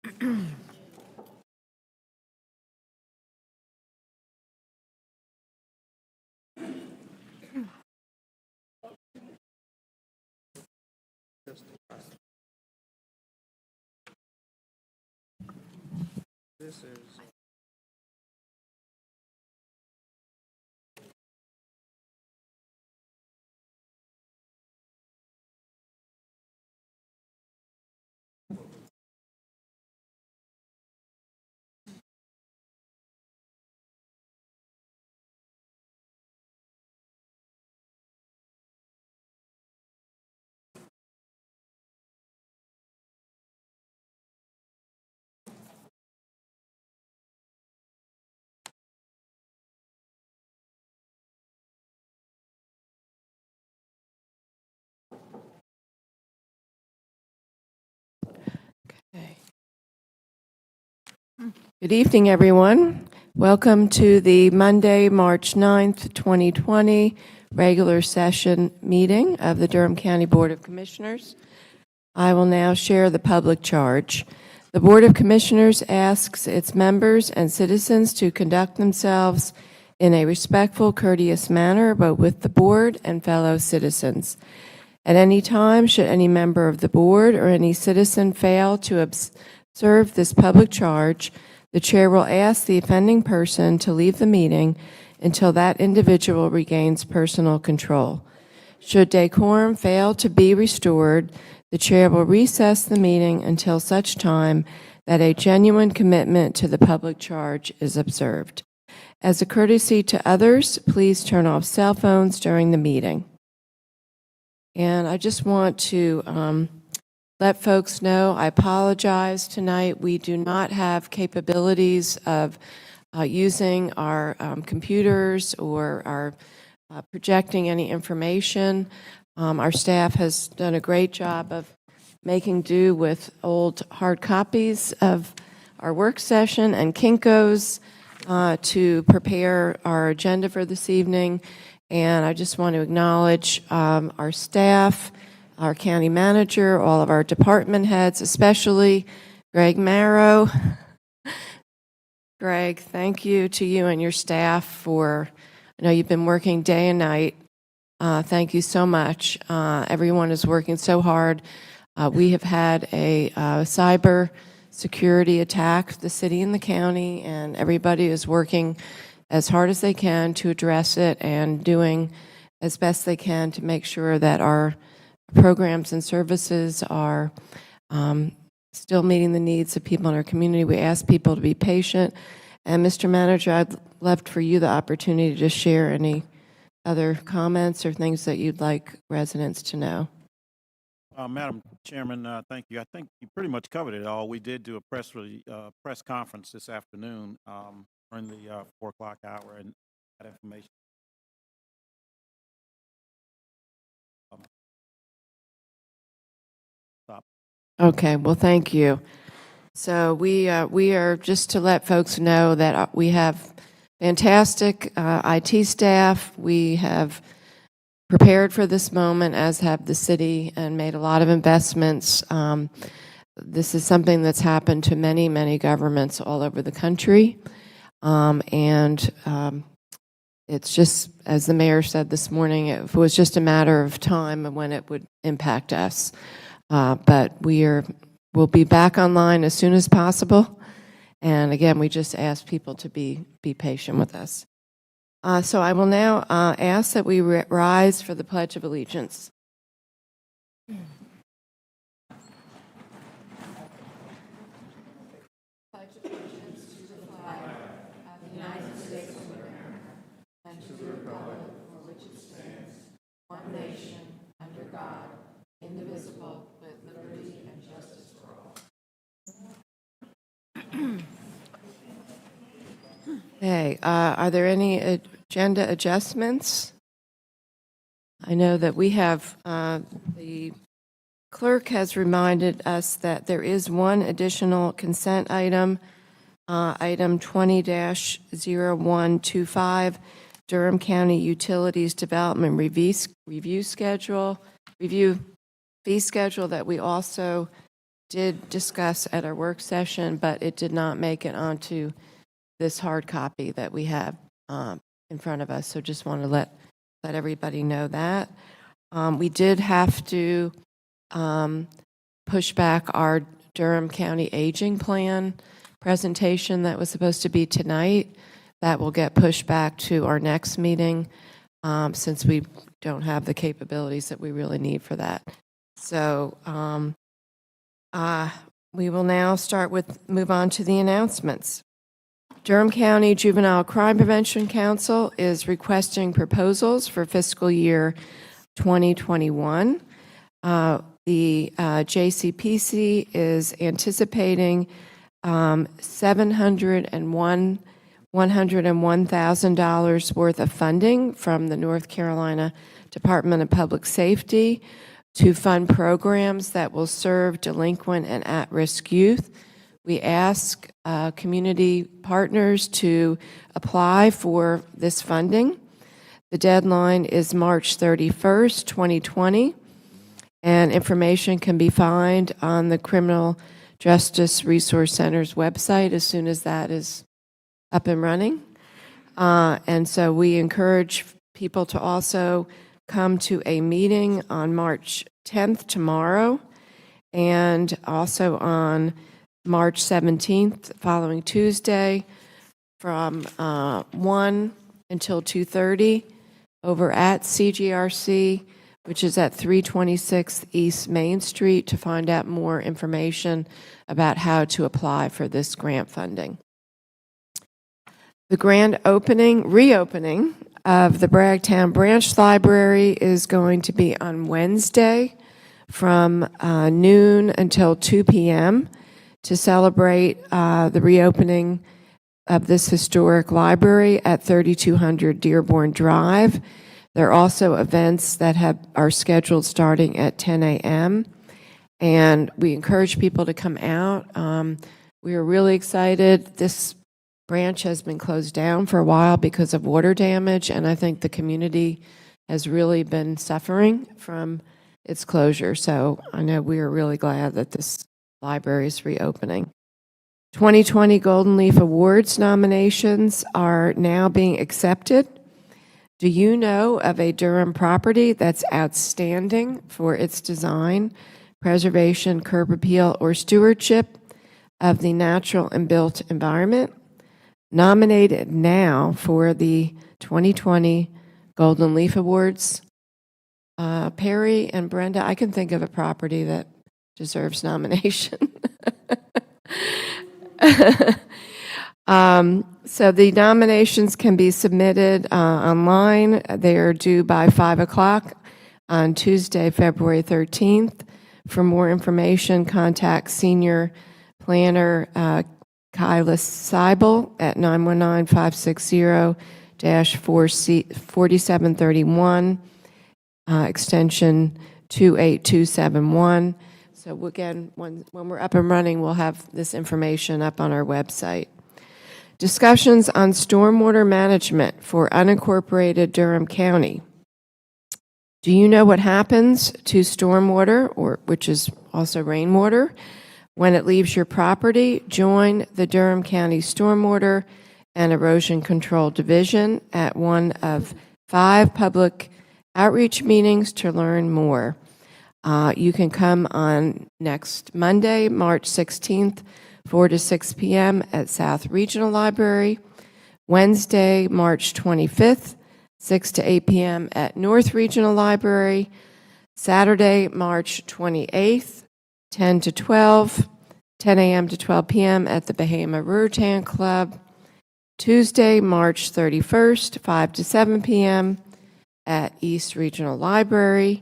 This is Okay. Good evening, everyone. Welcome to the Monday, March 9th, 2020 regular session meeting of the Durham County Board of Commissioners. I will now share the public charge. The Board of Commissioners asks its members and citizens to conduct themselves in a respectful, courteous manner, both with the board and fellow citizens. At any time, should any member of the board or any citizen fail to observe this public charge, the chair will ask the offending person to leave the meeting until that individual regains personal control. Should decorum fail to be restored, the chair will recess the meeting until such time that a genuine commitment to the public charge is observed. As a courtesy to others, please turn off cell phones during the meeting. And I just want to let folks know, I apologize tonight. We do not have capabilities of using our computers or our projecting any information. Our staff has done a great job of making do with old hard copies of our work session and Kinko's to prepare our agenda for this evening. And I just want to acknowledge our staff, our county manager, all of our department heads, especially Greg Marrow. Greg, thank you to you and your staff for, I know you've been working day and night. Thank you so much. Everyone is working so hard. We have had a cyber security attack, the city and the county, and everybody is working as hard as they can to address it and doing as best they can to make sure that our programs and services are still meeting the needs of people in our community. We ask people to be patient. And Mr. Manager, I'd love for you the opportunity to share any other comments or things that you'd like residents to know. Madam Chairman, thank you. I think you pretty much covered it all. We did do a press conference this afternoon during the 4 o'clock hour, and that information. Stop. Okay, well, thank you. So we are, just to let folks know that we have fantastic IT staff. We have prepared for this moment, as have the city, and made a lot of investments. This is something that's happened to many, many governments all over the country. It's just, as the mayor said this morning, it was just a matter of time when it would impact us. But we'll be back online as soon as possible. And again, we just ask people to be patient with us. So I will now ask that we rise for the Pledge of Allegiance. Pledge allegiance to the flag of the United States of America and to the republic for which it stands, one nation, under God, indivisible, with liberty and justice for all. Okay, are there any agenda adjustments? I know that we have, the clerk has reminded us that there is one additional consent item, item 20-0125, Durham County Utilities Development Review fee schedule that we also did discuss at our work session, but it did not make it onto this hard copy that we have in front of us. So just want to let everybody know that. We did have to push back our Durham County Aging Plan presentation that was supposed to be tonight. That will get pushed back to our next meeting since we don't have the capabilities that we really need for that. So we will now move on to the announcements. Durham County Juvenile Crime Prevention Council is requesting proposals for fiscal year 2021. The JCPC is anticipating $101,000 worth of funding from the North Carolina Department of Public Safety to fund programs that will serve delinquent and at-risk youth. We ask community partners to apply for this funding. The deadline is March 31st, 2020, and information can be found on the Criminal Justice Resource Center's website as soon as that is up and running. And so we encourage people to also come to a meeting on March 10th, tomorrow, and also on March 17th, following Tuesday, from 1 until 2:30 over at CGRC, which is at 326 East Main Street, to find out more information about how to apply for this grant funding. The grand reopening of the Bragtown Branch Library is going to be on Wednesday from noon until 2 p.m. to celebrate the reopening of this historic library at 3200 Dearborn Drive. There are also events that are scheduled starting at 10 a.m. and we encourage people to come out. We are really excited. This branch has been closed down for a while because of water damage, and I think the community has really been suffering from its closure. So I know we are really glad that this library is reopening. 2020 Golden Leaf Awards nominations are now being accepted. Do you know of a Durham property that's outstanding for its design, preservation, curb appeal, or stewardship of the natural and built environment? Nominated now for the 2020 Golden Leaf Awards. Perry and Brenda, I can think of a property that deserves nomination. So the nominations can be submitted online. They are due by 5 o'clock on Tuesday, February 13th. For more information, contact Senior Planner Kyla Seibel at 919-560-4731, extension 28271. So again, when we're up and running, we'll have this information up on our website. Discussions on stormwater management for unincorporated Durham County. Do you know what happens to stormwater, which is also rainwater, when it leaves your property? Join the Durham County Stormwater and Erosion Control Division at one of 5 public outreach meetings to learn more. You can come on next Monday, March 16th, 4 to 6 p.m. at South Regional Library. Wednesday, March 25th, 6 to 8 p.m. at North Regional Library. Saturday, March 28th, 10 to 12, 10 a.m. to 12 p.m. at the Bahama Ruritan Club. Tuesday, March 31st, 5 to 7 p.m. at East Regional Library.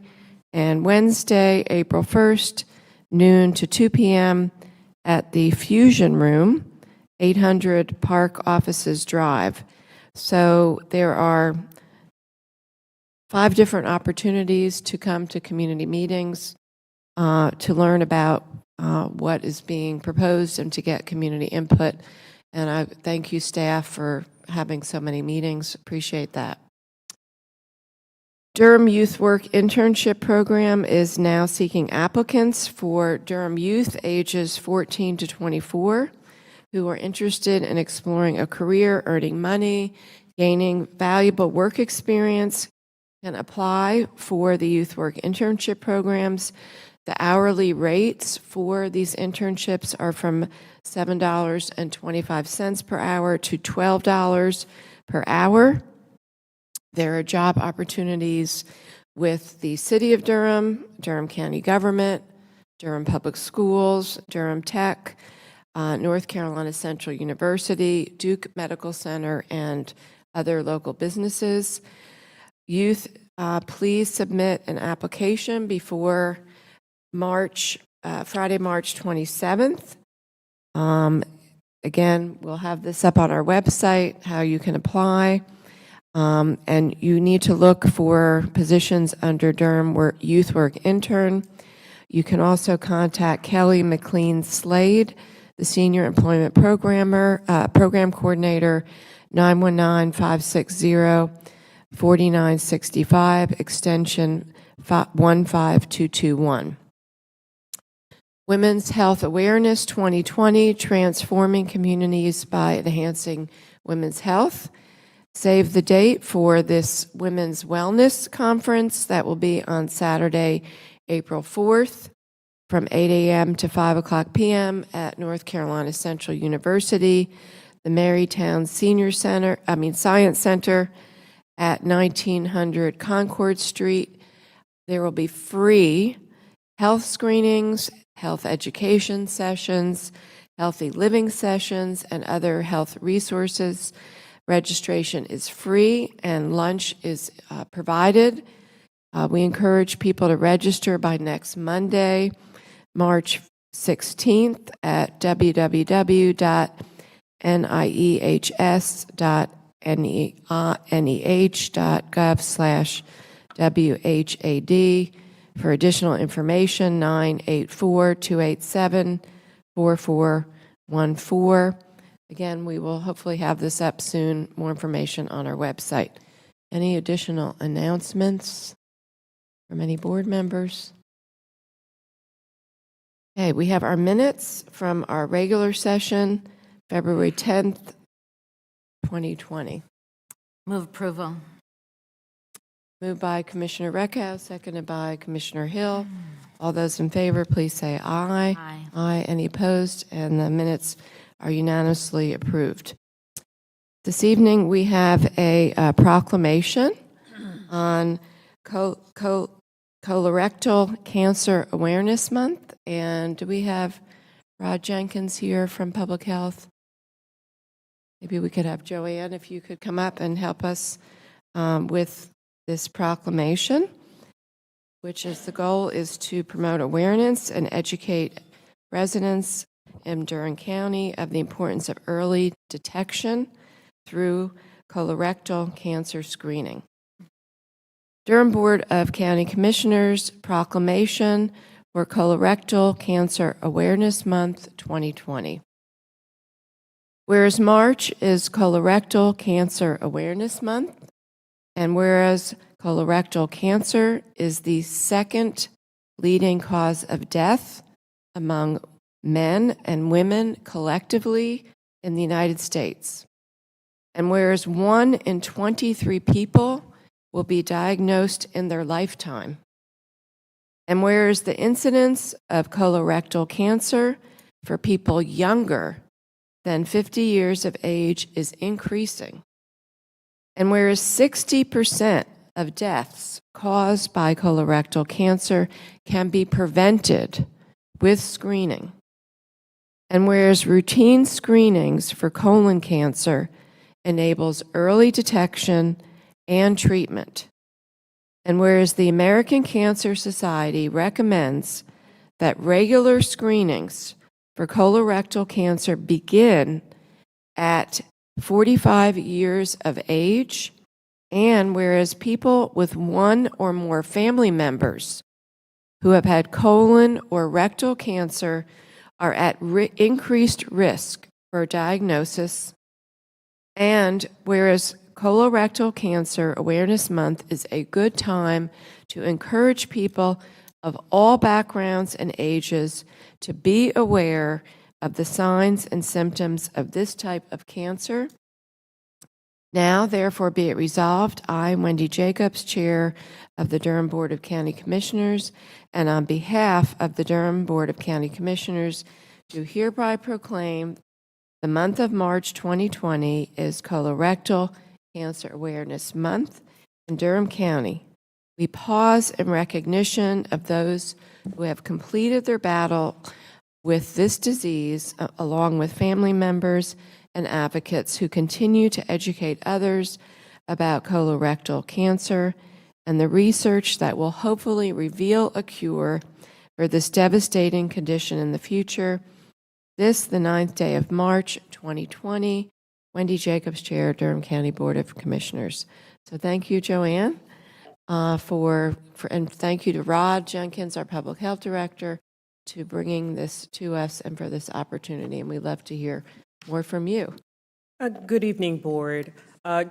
And Wednesday, April 1st, noon to 2 p.m. at the Fusion Room, 800 Park Offices Drive. So there are 5 different opportunities to come to community meetings, to learn about what is being proposed and to get community input. And I thank you, staff, for having so many meetings. Appreciate that. Durham Youth Work Internship Program is now seeking applicants for Durham youth ages 14 to 24 who are interested in exploring a career, earning money, gaining valuable work experience, can apply for the Youth Work Internship programs. The hourly rates for these internships are from $7.25 per hour to $12 per hour. There are job opportunities with the City of Durham, Durham County Government, Durham Public Schools, Durham Tech, North Carolina Central University, Duke Medical Center, and other local businesses. Youth, please submit an application before Friday, March 27th. Again, we'll have this up on our website, how you can apply. And you need to look for positions under Durham Youth Work Intern. You can also contact Kelly McLean Slade, the Senior Employment Program Coordinator, 919-560-4965, extension 15221. Women's Health Awareness 2020, Transforming Communities by Enhancing Women's Health. Save the date for this Women's Wellness Conference that will be on Saturday, April 4th from 8 a.m. to 5 o'clock p.m. at North Carolina Central University, the Marytown Science Center at 1900 Concord Street. There will be free health screenings, health education sessions, healthy living sessions, and other health resources. Registration is free and lunch is provided. We encourage people to register by next Monday, March 16th at www.neh.gov/WHAD. For additional information, 984-287-4414. Again, we will hopefully have this up soon, more information on our website. Any additional announcements from any board members? Okay, we have our minutes from our regular session, February 10th, 2020. Move approval. Moved by Commissioner Reckow, seconded by Commissioner Hill. All those in favor, please say aye. Aye. Aye. Any opposed? And the minutes are unanimously approved. This evening, we have a proclamation on Colorectal Cancer Awareness Month. And do we have Rod Jenkins here from Public Health? Maybe we could have Joanne, if you could come up and help us with this proclamation, which is the goal is to promote awareness and educate residents in Durham County of the importance of early detection through colorectal cancer screening. Durham Board of County Commissioners proclamation for Colorectal Cancer Awareness Month 2020. Whereas March is Colorectal Cancer Awareness Month, and whereas colorectal cancer is the second leading cause of death among men and women collectively in the United States, and whereas 1 in 23 people will be diagnosed in their lifetime, and whereas the incidence of colorectal cancer for people younger than 50 years of age is increasing, and whereas 60% of deaths caused by colorectal cancer can be prevented with screening, and whereas routine screenings for colon cancer enables early detection and treatment, and whereas the American Cancer Society recommends that regular screenings for colorectal cancer begin at 45 years of age, and whereas people with 1 or more family members who have had colon or rectal cancer are at increased risk for diagnosis, and whereas Colorectal Cancer Awareness Month is a good time to encourage people of all backgrounds and ages to be aware of the signs and symptoms of this type of cancer. Now, therefore, be it resolved, I, Wendy Jacobs, Chair of the Durham Board of County Commissioners, and on behalf of the Durham Board of County Commissioners, do hereby proclaim the month of March 2020 is Colorectal Cancer Awareness Month in Durham County. We pause in recognition of those who have completed their battle with this disease, along with family members and advocates who continue to educate others about colorectal cancer and the research that will hopefully reveal a cure for this devastating condition in the future. This, the 9th day of March, 2020. Wendy Jacobs, Chair, Durham County Board of Commissioners. So thank you, Joanne, and thank you to Rod Jenkins, our Public Health Director, to bringing this to us and for this opportunity. And we'd love to hear more from you. Good evening, Board.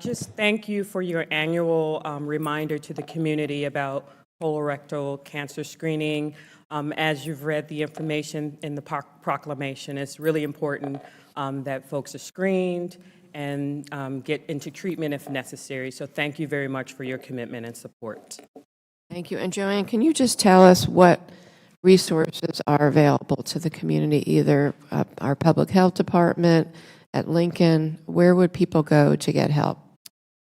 Just thank you for your annual reminder to the community about colorectal cancer screening. As you've read the information in the proclamation, it's really important that folks are screened and get into treatment if necessary. So thank you very much for your commitment and support. Thank you. And Joanne, can you just tell us what resources are available to the community, either our Public Health Department, at Lincoln? Where would people go to get help?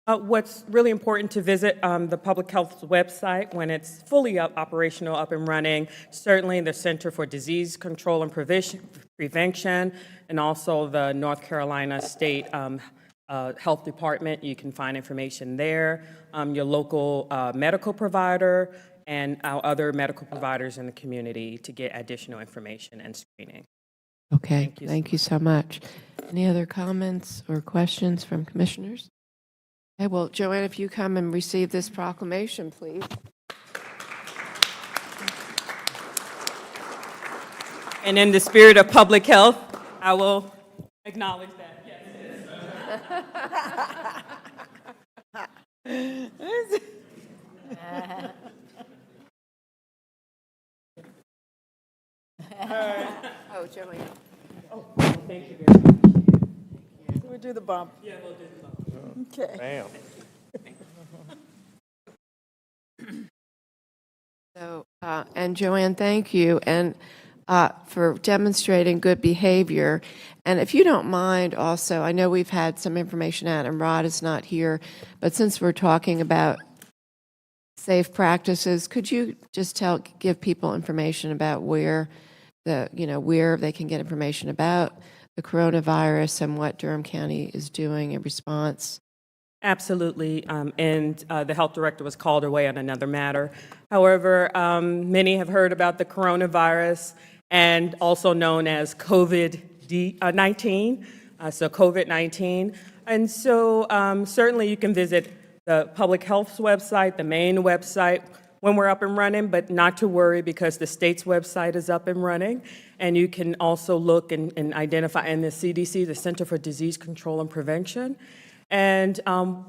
What's really important to visit the Public Health website when it's fully operational, up and running. Certainly the Center for Disease Control and Prevention, and also the North Carolina State Health Department. You can find information there. Your local medical provider and our other medical providers in the community to get additional information and screening. Okay, thank you so much. Any other comments or questions from commissioners? Okay, well, Joanne, if you come and receive this proclamation, please. And in the spirit of public health, I will acknowledge that. Yes. Oh, Joanne. Oh, thank you very much. We'll do the bump. Yeah, we'll do the bump. Okay. Bam. So, and Joanne, thank you, and for demonstrating good behavior. And if you don't mind, also, I know we've had some information out, and Rod is not here, but since we're talking about safe practices, could you just give people information about where they can get information about the coronavirus and what Durham County is doing in response? Absolutely, and the health director was called away on another matter. However, many have heard about the coronavirus, and also known as COVID-19, so COVID-19. And so certainly you can visit the public health's website, the main website, when we're up and running, but not to worry because the state's website is up and running. And you can also look and identify in the CDC, the Center for Disease Control and Prevention. And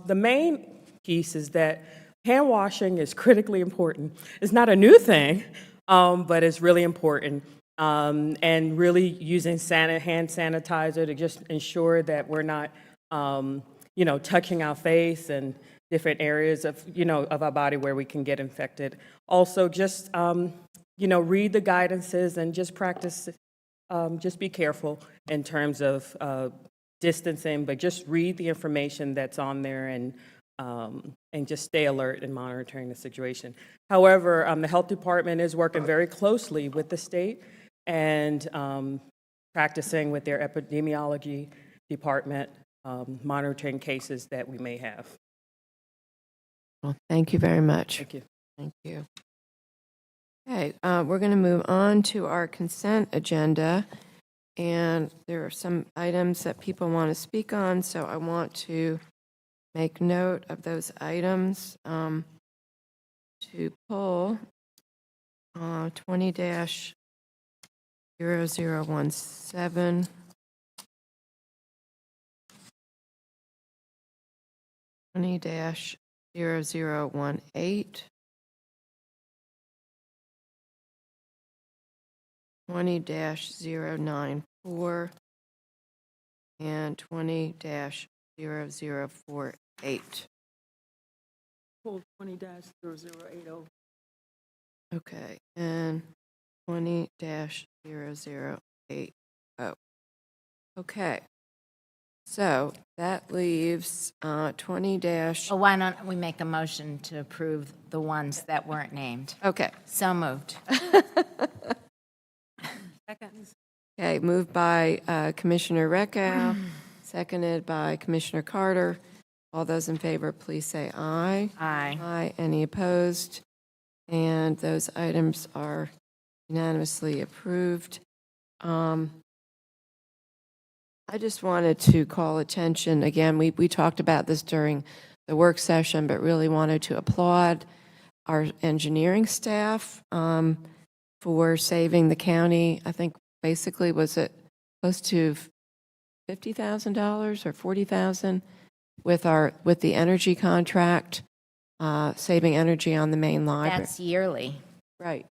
the main piece is that hand washing is critically important. It's not a new thing, but it's really important. And really using hand sanitizer to just ensure that we're not, touching our face and different areas of our body where we can get infected. Also, just, read the guidances and just practice, just be careful in terms of distancing, but just read the information that's on there and just stay alert and monitoring the situation. However, the health department is working very closely with the state and practicing with their epidemiology department, monitoring cases that we may have. Well, thank you very much. Thank you. Thank you. Okay, we're going to move on to our consent agenda, and there are some items that people want to speak on, so I want to make note of those items. To pull 20-0017, 20-0018, 20-094, and 20-0048. Pull 20-0080. Okay, and 20-0080. Okay, so that leaves 20 dash, Oh, why don't we make a motion to approve the ones that weren't named? okay. So moved. Seconds. Okay, moved by Commissioner Reckow, seconded by Commissioner Carter. All those in favor, please say aye. Aye. Aye. Any opposed? And those items are unanimously approved. I just wanted to call attention, again, we talked about this during the work session, but really wanted to applaud our engineering staff for saving the county. I think basically, was it close to $50,000 or $40,000 with the energy contract, saving energy on the main library? That's yearly, Right,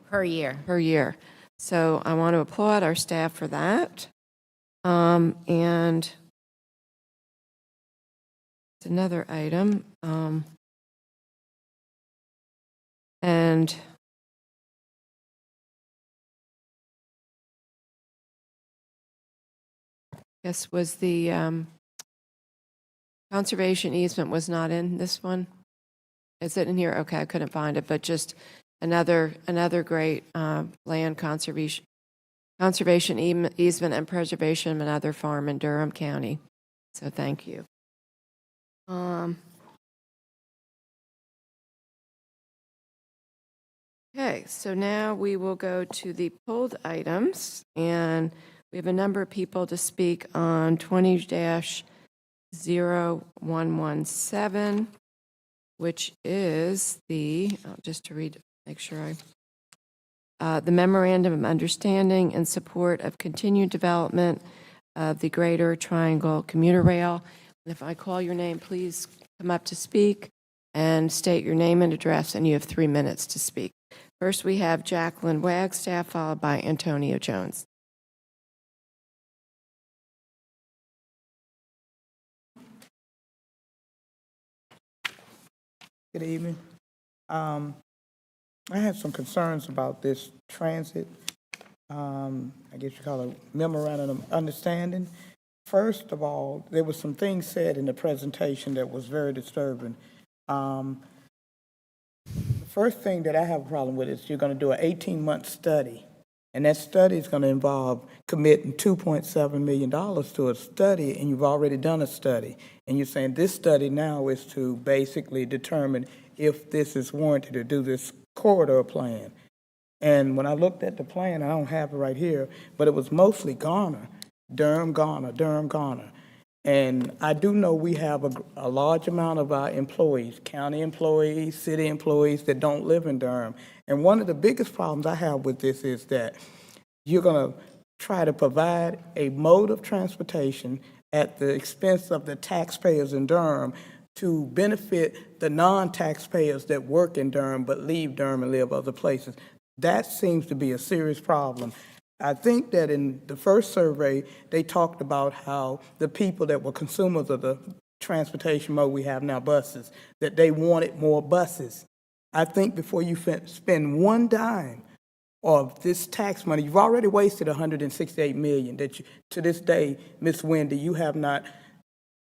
per year. per year. So I want to applaud our staff for that. And it's another item. And guess was the conservation easement was not in this one? Is it in here? Okay, I couldn't find it, but just another great land conservation easement and preservation of another farm in Durham County. So thank you. Okay, so now we will go to the pulled items, and we have a number of people to speak on 20-0117, which is just to read, make sure the Memorandum of Understanding in support of continued development of the Greater Triangle Commuter Rail. And if I call your name, please come up to speak and state your name and address, and you have 3 minutes to speak. First, we have Jacqueline Wagstaff, followed by Antonio Jones. Good evening. I have some concerns about this transit, I guess you call it memorandum of understanding. First of all, there were some things said in the presentation that was very disturbing. The first thing that I have a problem with is you're going to do an 18-month study, and that study is going to involve committing $2.7 million to a study, and you've already done a study. And you're saying this study now is to basically determine if this is warranted to do this corridor plan. And when I looked at the plan, I don't have it right here, but it was mostly Garner, Durham, Garner, Durham, Garner. And I do know we have a large amount of our employees, county employees, city employees that don't live in Durham. And one of the biggest problems I have with this is that you're going to try to provide a mode of transportation at the expense of the taxpayers in Durham to benefit the non-taxpayers that work in Durham but leave Durham and live other places. That seems to be a serious problem. I think that in the first survey, they talked about how the people that were consumers of the transportation mode we have now, buses, that they wanted more buses. I think before you spend one dime of this tax money, you've already wasted $168 million that you, to this day, Ms. Wendy, you have not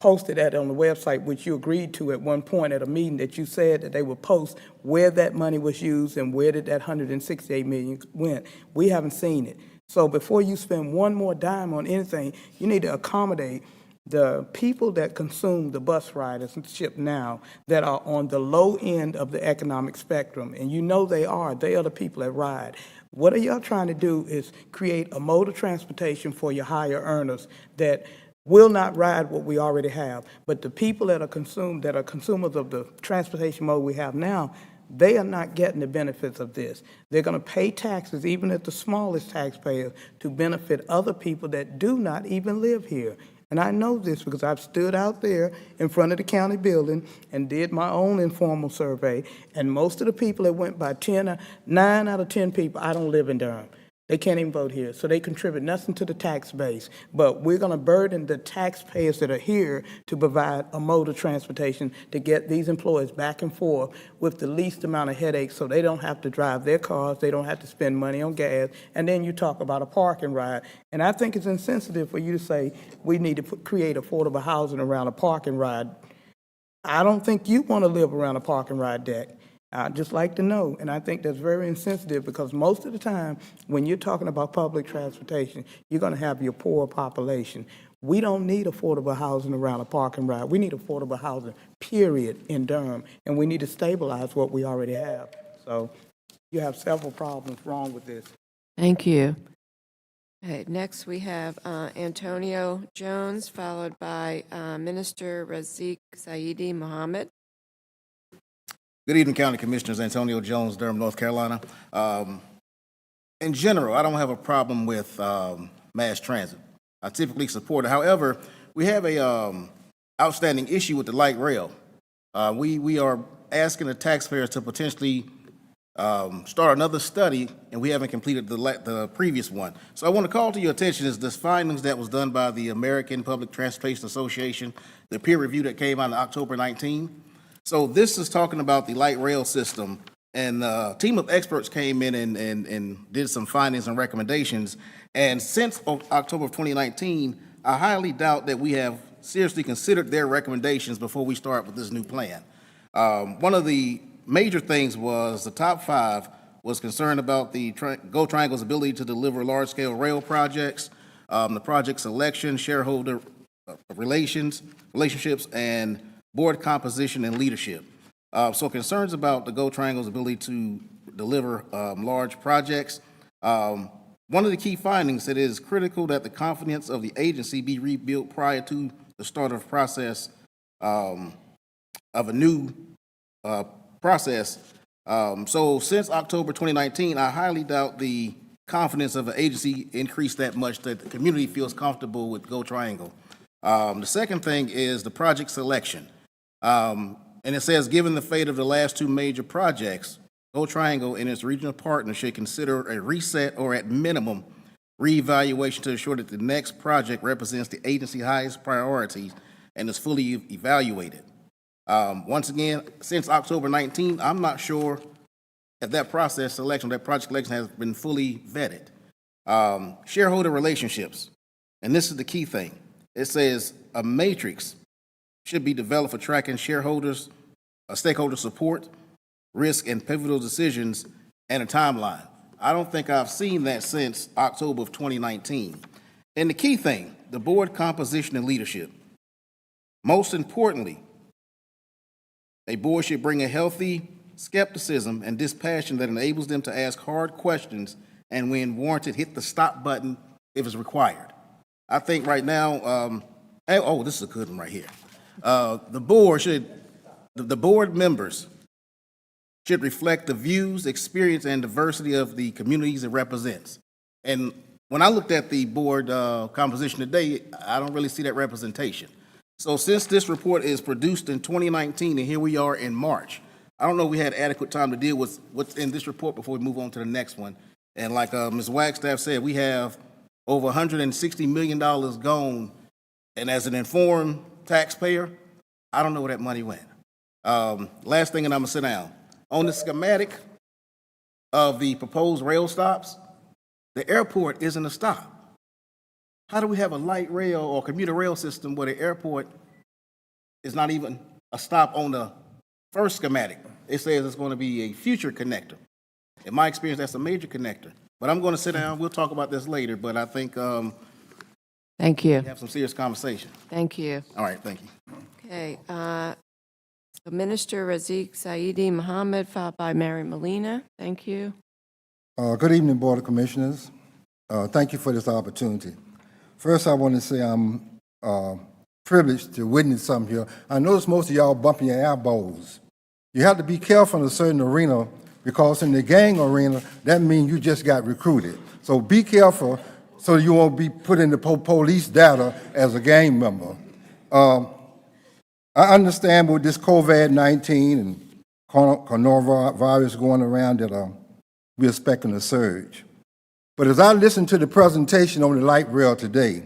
posted that on the website, which you agreed to at one point at a meeting that you said that they would post where that money was used and where did that $168 million went. We haven't seen it. So before you spend one more dime on anything, you need to accommodate the people that consume the bus ridership now that are on the low end of the economic spectrum. And you know they are the people that ride. What y'all trying to do is create a mode of transportation for your higher earners that will not ride what we already have. But the people that are consumers of the transportation mode we have now, they are not getting the benefits of this. They're going to pay taxes, even at the smallest taxpayers, to benefit other people that do not even live here. And I know this because I've stood out there in front of the county building and did my own informal survey, and most of the people that went by 9 out of 10 people, I don't live in Durham. They can't even vote here, so they contribute nothing to the tax base. But we're going to burden the taxpayers that are here to provide a mode of transportation to get these employees back and forth with the least amount of headaches so they don't have to drive their cars, they don't have to spend money on gas, and then you talk about a parking ride. And I think it's insensitive for you to say we need to create affordable housing around a parking ride. I don't think you want to live around a parking ride deck. I'd just like to know, and I think that's very insensitive because most of the time when you're talking about public transportation, you're going to have your poor population. We don't need affordable housing around a parking ride. We need affordable housing, period, in Durham, and we need to stabilize what we already have. So you have several problems wrong with this. Thank you. Okay, next we have Antonio Jones, followed by Minister Razik Saidi Mohammed. Good evening, County Commissioners. Antonio Jones, Durham, North Carolina. In general, I don't have a problem with mass transit. I typically support it. However, we have a outstanding issue with the light rail. We are asking the taxpayers to potentially start another study, and we haven't completed the previous one. So I want to call to your attention is this findings that was done by the American Public Transportation Association, the peer review that came out on October 19. So this is talking about the light rail system, and a team of experts came in and did some findings and recommendations. And since October of 2019, I highly doubt that we have seriously considered their recommendations before we start with this new plan. One of the major things was the top 5 was concerned about the Go Triangle's ability to deliver large-scale rail projects, the project selection, shareholder relationships, and board composition and leadership. So concerns about the Go Triangle's ability to deliver large projects. One of the key findings that it is critical that the confidence of the agency be rebuilt prior to the start of process of a new process. So since October 2019, I highly doubt the confidence of an agency increased that much that the community feels comfortable with Go Triangle. The second thing is the project selection. And it says, given the fate of the last 2 major projects, Go Triangle and its regional partner should consider a reset or at minimum reevaluation to ensure that the next project represents the agency's highest priorities and is fully evaluated. Once again, since October 19, I'm not sure if that project selection has been fully vetted. Shareholder relationships, and this is the key thing. It says a matrix should be developed for tracking shareholders, stakeholder support, risk, and pivotal decisions, and a timeline. I don't think I've seen that since October of 2019. And the key thing, the board composition and leadership. Most importantly, a board should bring a healthy skepticism and dispassion that enables them to ask hard questions and, when warranted, hit the stop button if it's required. I think right now, this is a good one right here. The board members should reflect the views, experience, and diversity of the communities it represents. And when I looked at the board composition today, I don't really see that representation. So since this report is produced in 2019 and here we are in March, I don't know if we had adequate time to deal with what's in this report before we move on to the next one. And like Ms. Wagstaff said, we have over $160 million gone, and as an informed taxpayer, I don't know where that money went. Last thing, and I'm gonna sit down. On the schematic of the proposed rail stops, the airport isn't a stop. How do we have a light rail or commuter rail system where the airport is not even a stop on the first schematic? It says it's going to be a future connector. In my experience, that's a major connector. But I'm going to sit down. We'll talk about this later, but I think Thank you. we have some serious conversation. Thank you. All right, thank you. Okay, so Minister Razik Saidi Mohammed, followed by Mary Molina. Thank you. Good evening, Board of Commissioners. Thank you for this opportunity. First, I want to say I'm privileged to witness something here. I notice most of y'all bumping your elbows. You have to be careful in a certain arena because in the gang arena, that means you just got recruited. So be careful so you won't be put in the police data as a gang member. I understand with this COVID-19 and coronavirus going around that we're expecting a surge. But as I listened to the presentation on the light rail today,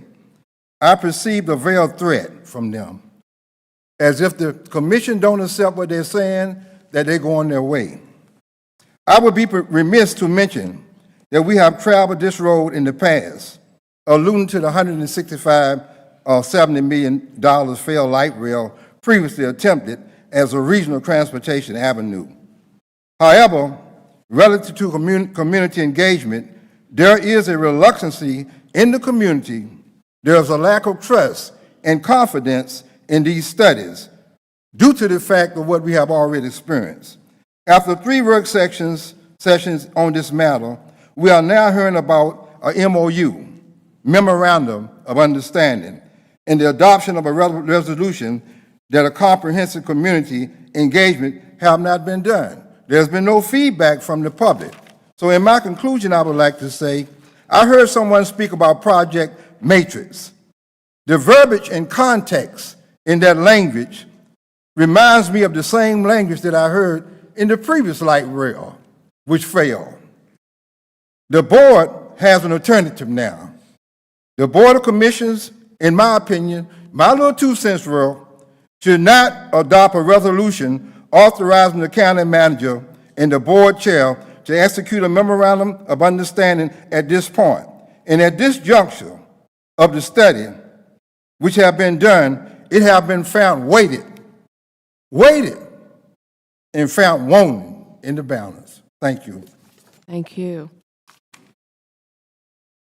I perceived a veiled threat from them, as if the commission don't accept what they're saying, that they're going their way. I would be remiss to mention that we have traveled this road in the past, alluding to the $165 or $70 million failed light rail previously attempted as a regional transportation avenue. However, relative to community engagement, there is a reluctancy in the community. There's a lack of trust and confidence in these studies due to the fact of what we have already experienced. After 3 work sessions on this matter, we are now hearing about a MOU, Memorandum of Understanding, and the adoption of a resolution that a comprehensive community engagement have not been done. There's been no feedback from the public. So in my conclusion, I would like to say, I heard someone speak about Project Matrix. The verbiage and context in that language reminds me of the same language that I heard in the previous light rail, which failed. The board has an alternative now. The Board of Commissioners, in my opinion, my little 2 cents worth, should not adopt a resolution authorizing the county manager and the board chair to execute a memorandum of understanding at this point. And at this juncture of the study, which have been done, it have been found weighted, and found wanting in the balance. Thank you. Thank you.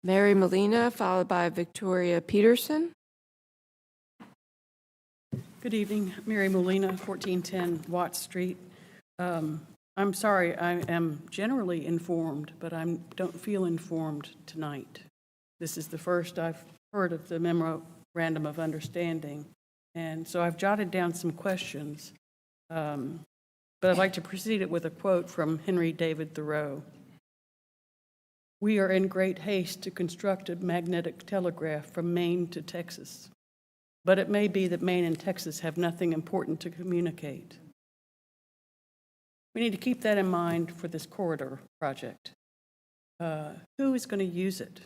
Mary Molina, followed by Victoria Peterson. Good evening, Mary Molina, 1410 Watt Street. I'm sorry, I am generally informed, but I don't feel informed tonight. This is the first I've heard of the Memorandum of Understanding, and so I've jotted down some questions, but I'd like to precede it with a quote from Henry David Thoreau. "We are in great haste to construct a magnetic telegraph from Maine to Texas, but it may be that Maine and Texas have nothing important to communicate." We need to keep that in mind for this corridor project. Who is going to use it?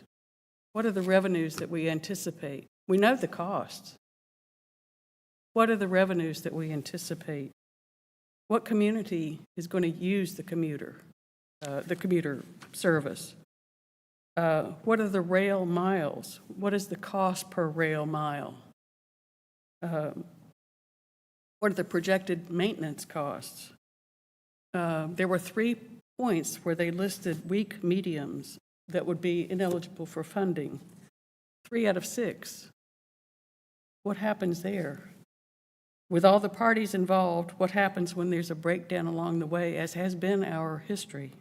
What are the revenues that we anticipate? We know the costs. What are the revenues that we anticipate? What community is going to use the commuter service? What are the rail miles? What is the cost per rail mile? What are the projected maintenance costs? There were 3 points where they listed weak mediums that would be ineligible for funding. 3 out of 6. What happens there? With all the parties involved, what happens when there's a breakdown along the way, as has been our history?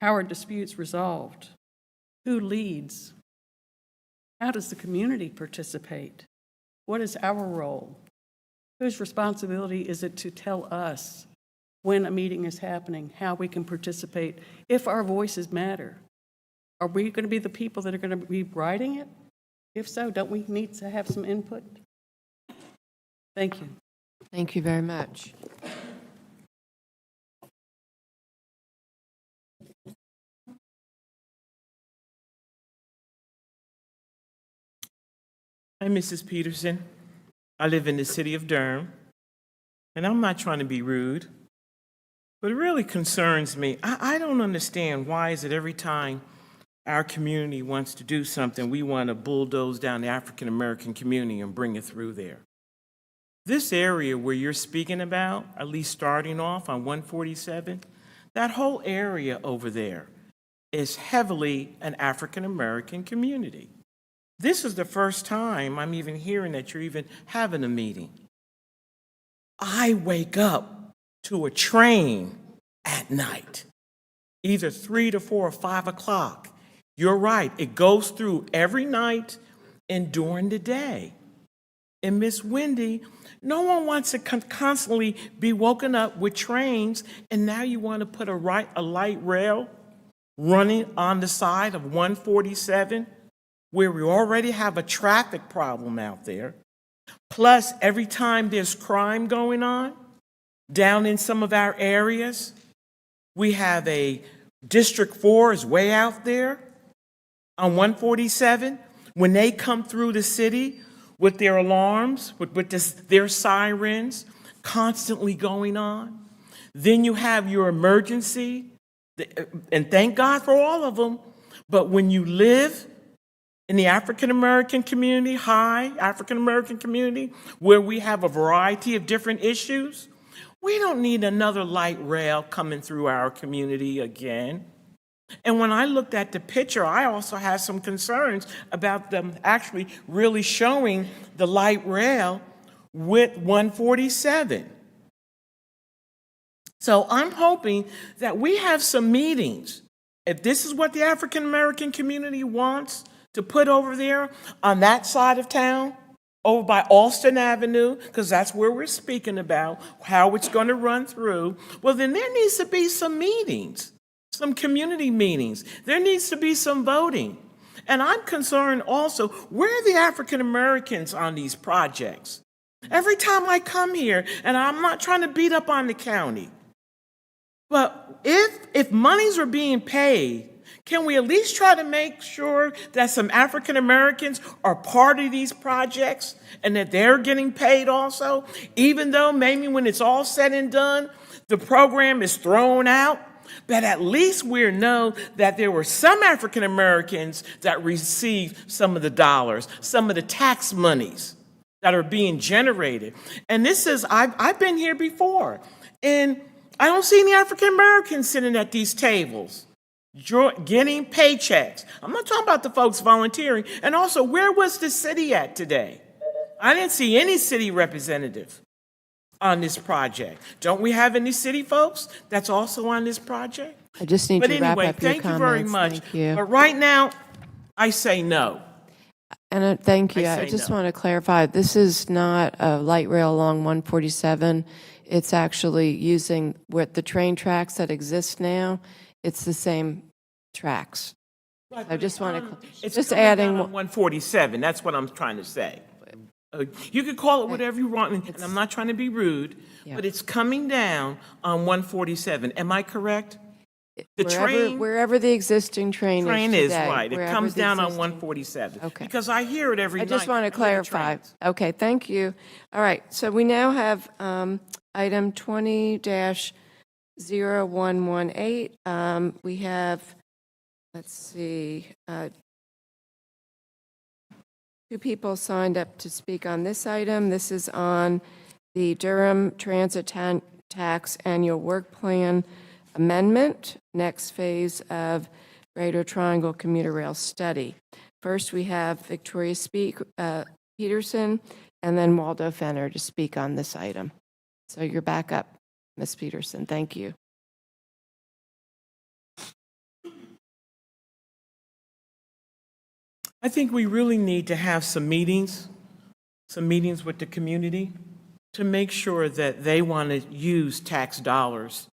How are disputes resolved? Who leads? How does the community participate? What is our role? Whose responsibility is it to tell us when a meeting is happening, how we can participate, if our voices matter? Are we going to be the people that are going to be writing it? If so, don't we need to have some input? Thank you. Thank you very much. Hi, Mrs. Peterson. I live in the city of Durham, and I'm not trying to be rude, but it really concerns me. I don't understand why is it every time our community wants to do something, we want to bulldoze down the African-American community and bring it through there. This area where you're speaking about, at least starting off on 147, that whole area over there is heavily an African-American community. This is the first time I'm even hearing that you're even having a meeting. I wake up to a train at night, either 3 to 4 or 5 o'clock. You're right, it goes through every night and during the day. And Miss Wendy, no one wants to constantly be woken up with trains, and now you want to put a light rail running on the side of 147 where we already have a traffic problem out there, plus every time there's crime going on down in some of our areas, we have a District 4 is way out there on 147. When they come through the city with their alarms, with their sirens constantly going on, then you have your emergency, and thank God for all of them, but when you live in the African-American community, high African-American community, where we have a variety of different issues, we don't need another light rail coming through our community again. And when I looked at the picture, I also had some concerns about them actually really showing the light rail with 147. So I'm hoping that we have some meetings. If this is what the African American community wants to put over there on that side of town, over by Alston Avenue, because that's where we're speaking about, how it's going to run through, well, then there needs to be some meetings, some community meetings. There needs to be some voting. And I'm concerned also, where are the African Americans on these projects? Every time I come here, and I'm not trying to beat up on the county, but if monies are being paid, can we at least try to make sure that some African Americans are part of these projects and that they're getting paid also, even though maybe when it's all said and done, the program is thrown out? But at least we know that there were some African Americans that received some of the dollars, some of the tax monies that are being generated. And this is, I've been here before, and I don't see any African Americans sitting at these tables getting paychecks. I'm not talking about the folks volunteering. And also, where was the city at today? I didn't see any city representative on this project. Don't we have any city folks that's also on this project? I just need But to wrap anyway, up your thank you comments. very much. Thank you. But right now, I say no. And thank you. I I say just no. want to clarify, this is not a light rail along 147. It's actually using what the train tracks that exist now. It's the same tracks. I just want to, It's just coming adding, down on 147. That's what I'm trying to say. You can call it whatever you want, and I'm not trying to be rude, Yeah. but it's coming down on 147. Am I correct? The wherever the existing train is train is today, right. It wherever comes the down on existing- 147. Okay. Because I hear it every I night. just want to I hear the clarify. trains. Okay, thank you. All right, so we now have item 20-0118. We have, let's see, two people signed up to speak on this item. This is on the Durham Transit Tax Annual Work Plan Amendment, next phase of Greater Triangle Commuter Rail Study. First, we have Victoria Peterson and then Waldo Fenner to speak on this item. So you're back up, Ms. Peterson. Thank you. I think we really need to have some meetings with the community to make sure that they want to use tax dollars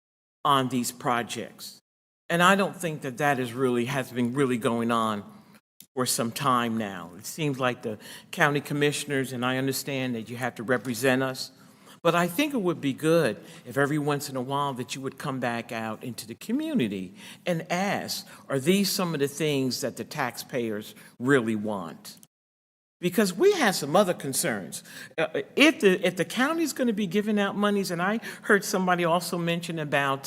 on these projects. And I don't think that has been really going on for some time now. It seems like the county commissioners, and I understand that you have to represent us, but I think it would be good if every once in a while that you would come back out into the community and ask, are these some of the things that the taxpayers really want? Because we have some other concerns. If the county's going to be giving out monies, and I heard somebody also mention about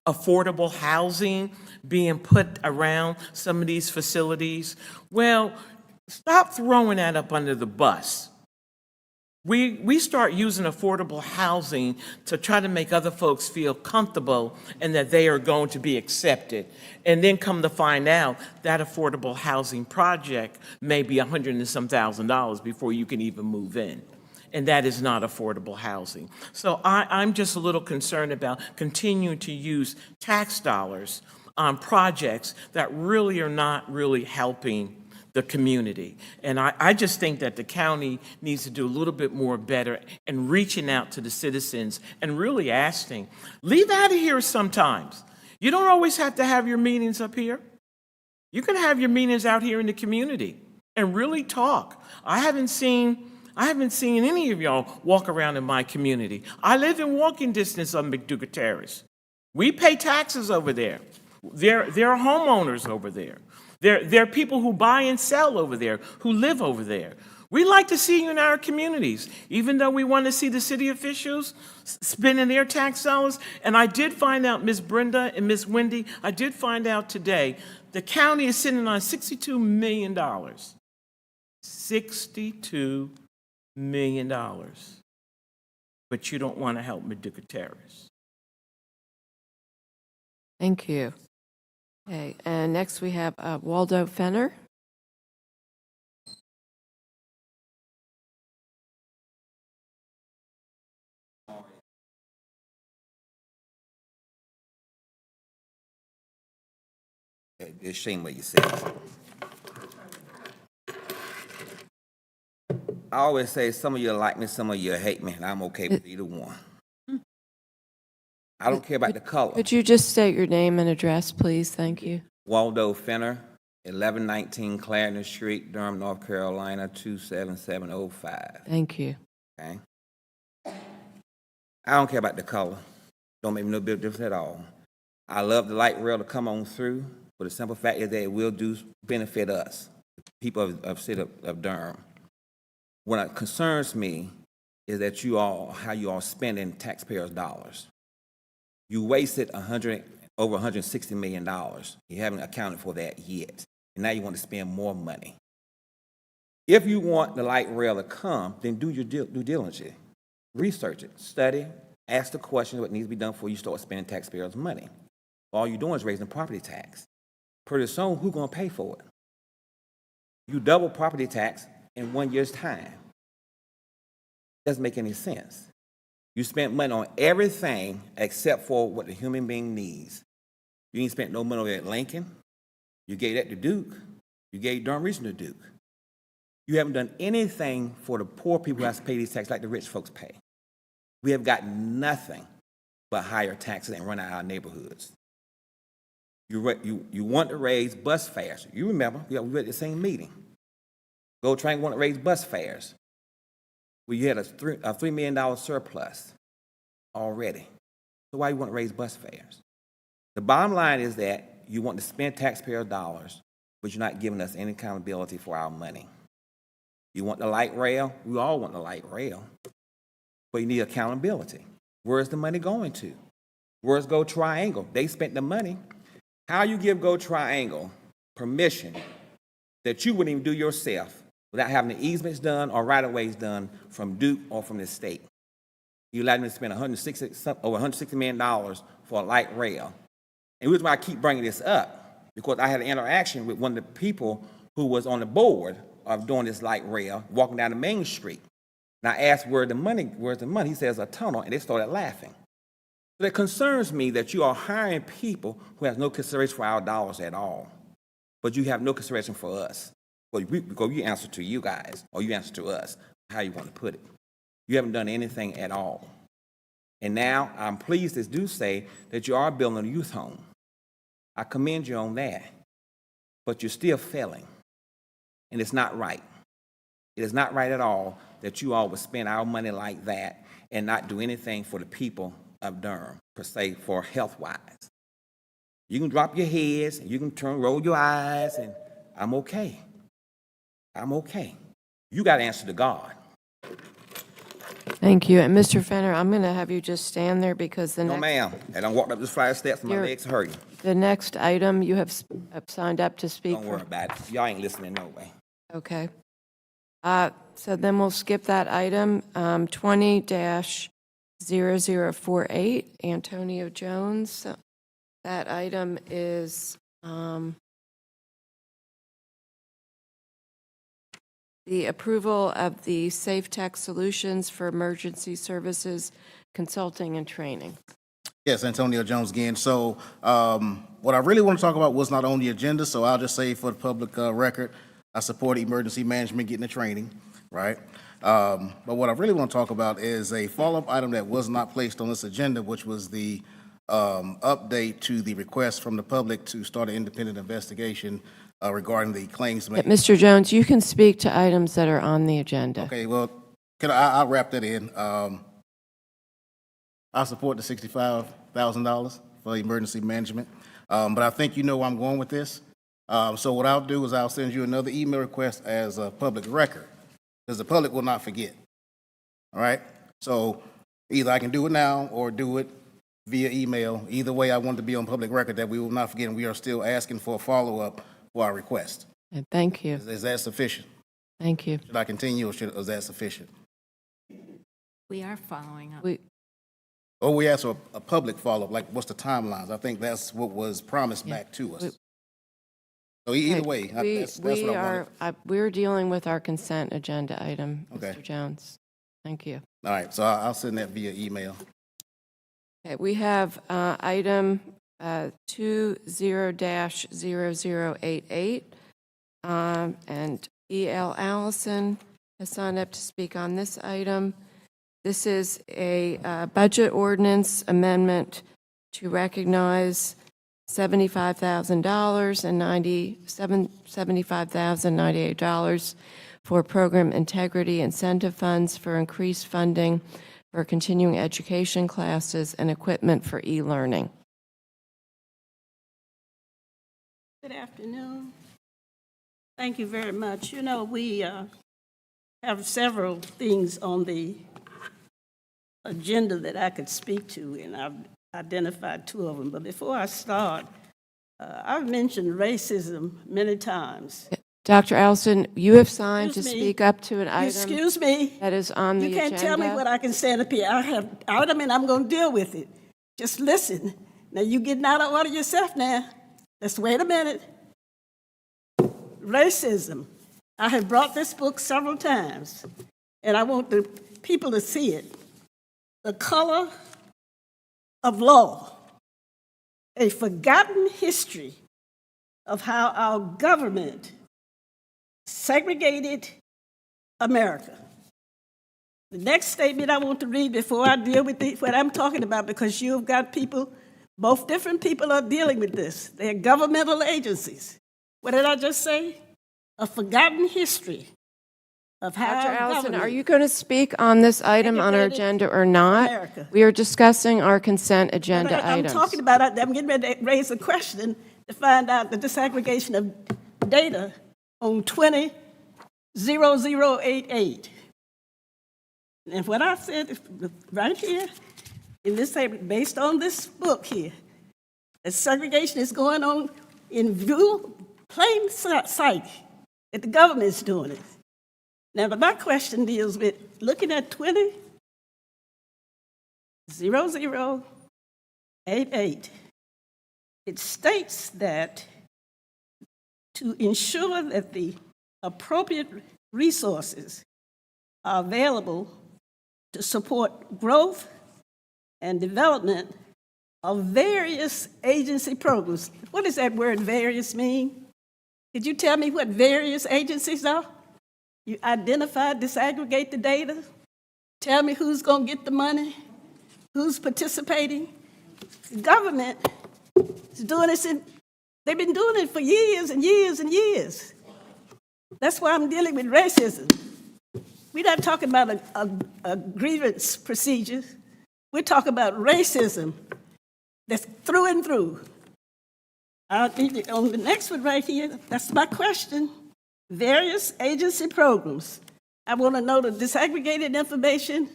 affordable housing being put around some of these facilities, well, stop throwing that up under the bus. We start using affordable housing to try to make other folks feel comfortable and that they are going to be accepted. And then come to find out that affordable housing project may be $100,000 and some before you can even move in. And that is not affordable housing. So I'm just a little concerned about continuing to use tax dollars on projects that really are not really helping the community. And I just think that the county needs to do a little bit more better in reaching out to the citizens and really asking, leave out of here sometimes. You don't always have to have your meetings up here. You can have your meetings out here in the community. and really talk. I haven't seen any of y'all walk around in my community. I live in walking distance of McDougall Terrace. We pay taxes over there. There are homeowners over there. There are people who buy and sell over there, who live over there. We like to see you in our communities, even though we want to see the city officials spending their tax dollars. And I did find out, Ms. Brenda and Ms. Wendy, I did find out today, the county is sitting on $62 million. $62 million. But you don't want to help McDougall Terrace. Thank you. Okay, and next we have Waldo Fenner. It's shame what you said. I always say some of you like me, some of you hate me, and I'm okay with either one. I don't care about the color. Could you just state your name and address, please? Thank you. Waldo Fenner, 1119 Clarendon Street, Durham, North Carolina, 27705. Thank you. Okay? I don't care about the color. Don't make me no big difference at all. I love the light rail to come on through, but the simple fact is that it will benefit us, people of city of Durham. What concerns me is that how you all spending taxpayers' dollars. You wasted over $160 million. You haven't accounted for that yet. And now you want to spend more money. If you want the light rail to come, then do your due diligence. Research it, study, ask the questions what needs to be done before you start spending taxpayers' money. All you're doing is raising property tax. Pretty soon, who's going to pay for it? You double property tax in 1 year's time. Doesn't make any sense. You spent money on everything except for what the human being needs. You ain't spent no money at Lincoln. You gave that to Duke. You gave Durham Region to Duke. You haven't done anything for the poor people who have to pay these taxes like the rich folks pay. We have got nothing but higher taxes and run out our neighborhoods. You want to raise bus fares. You remember, we were at the same meeting. Go try and want to raise bus fares. Well, you had a $3 million surplus already. So why you want to raise bus fares? The bottom line is that you want to spend taxpayer dollars, but you're not giving us any accountability for our money. You want the light rail? We all want the light rail. But you need accountability. Where's the money going to? Where's Go Triangle? They spent the money. How you give Go Triangle permission that you wouldn't even do yourself without having the easements done or right-of-ways done from Duke or from the state? You allowed me to spend over $160 million for a light rail. And the reason why I keep bringing this up, because I had an interaction with one of the people who was on the board of doing this light rail, walking down the main street. And I asked, where's the money? He says, a tunnel, and they started laughing. So it concerns me that you are hiring people who have no consideration for our dollars at all, but you have no consideration for us. Well, because you answer to you guys, or you answer to us, how you want to put it. You haven't done anything at all. And now I'm pleased to do say that you are building a youth home. I commend you on that, but you're still failing, and it's not right. It is not right at all that you all would spend our money like that and not do anything for the people of Durham, per se, for health-wise. You can drop your heads, you can roll your eyes, and I'm okay. I'm okay. You got to answer to God. Thank you. And Mr. Fenner, I'm going to have you just stand there because the No, next, ma'am. And I walked up this flight of steps and my You're- legs hurting. the next item you have signed up to speak Don't worry for. about it. Y'all ain't listening no way. Okay. So then we'll skip that item. 20-0048, Antonio Jones. So that item is the approval of the Safe Tech Solutions for Emergency Services Consulting and Training. Yes, Antonio Jones again. So what I really want to talk about was not on the agenda, so I'll just say for the public record, I support emergency management getting the training, right? But what I really want to talk about is a follow-up item that was not placed on this agenda, which was the update to the request from the public to start an independent investigation regarding the claims made. Mr. Jones, you can speak to items that are on the agenda. Okay, well, I'll wrap that in. I support the $65,000 for emergency management, but I think you know where I'm going with this. So what I'll do is I'll send you another email request as a public record, because the public will not forget. All right? So either I can do it now or do it via email. Either way, I want to be on public record that we will not forget, and we are still asking for a follow-up for our request. And thank you. Is that sufficient? Thank you. Should I continue, or is that sufficient? We are following up. Or we ask for a public follow-up, like what's the timelines? I think that's what was promised back to us. So either way, that's what I wanted. We're dealing with our consent agenda item, Okay. Mr. Jones. Thank you. All right, so I'll send that via email. Okay, we have item 20-0088, and E.L. Allison has signed up to speak on this item. This is a budget ordinance amendment to recognize $75,000 and $75,098 for program integrity incentive funds for increased funding for continuing education classes and equipment for e-learning. Good afternoon. Thank you very much. You know, we have several things on the agenda that I could speak to, and I've identified two of them. But before I start, I've mentioned racism many times. Dr. Allison, you have signed to Excuse me. speak up to an item Excuse me. that is on the You agenda. can't tell me what I can stand up here. I have item and I'm going to deal with it. Just listen. Now, you getting out of order yourself now. Let's wait a minute. Racism. I have brought this book several times, and I want the people to see it. The Color of Law, a forgotten history of how our government segregated America. The next statement I want to read before I deal with what I'm talking about, because you've got people, both different people are dealing with this. They're governmental agencies. What did I just say? A forgotten history of how Dr. our Allison, government are you going to speak on this item on our segregated agenda or not? America. We are discussing our consent agenda I'm items. talking about it. I'm getting ready to raise a question to find out the disaggregation of data on 20-0088. And what I said is right here, in this table, based on this book here, that segregation is going on in view, plain sight, that the government is doing it. Now, but my question deals with looking at 20-0088. It states that to ensure that the appropriate resources are available to support growth and development of various agency programs. What does that word various mean? Could you tell me what various agencies are? You identify, disaggregate the data, tell me who's going to get the money, who's participating. The government is doing this, they've been doing it for years and years and years. That's why I'm dealing with racism. We're not talking about a grievance procedure. We're talking about racism that's through and through. On the next one right here, that's my question. Various agency programs. I want to know the disaggregated information.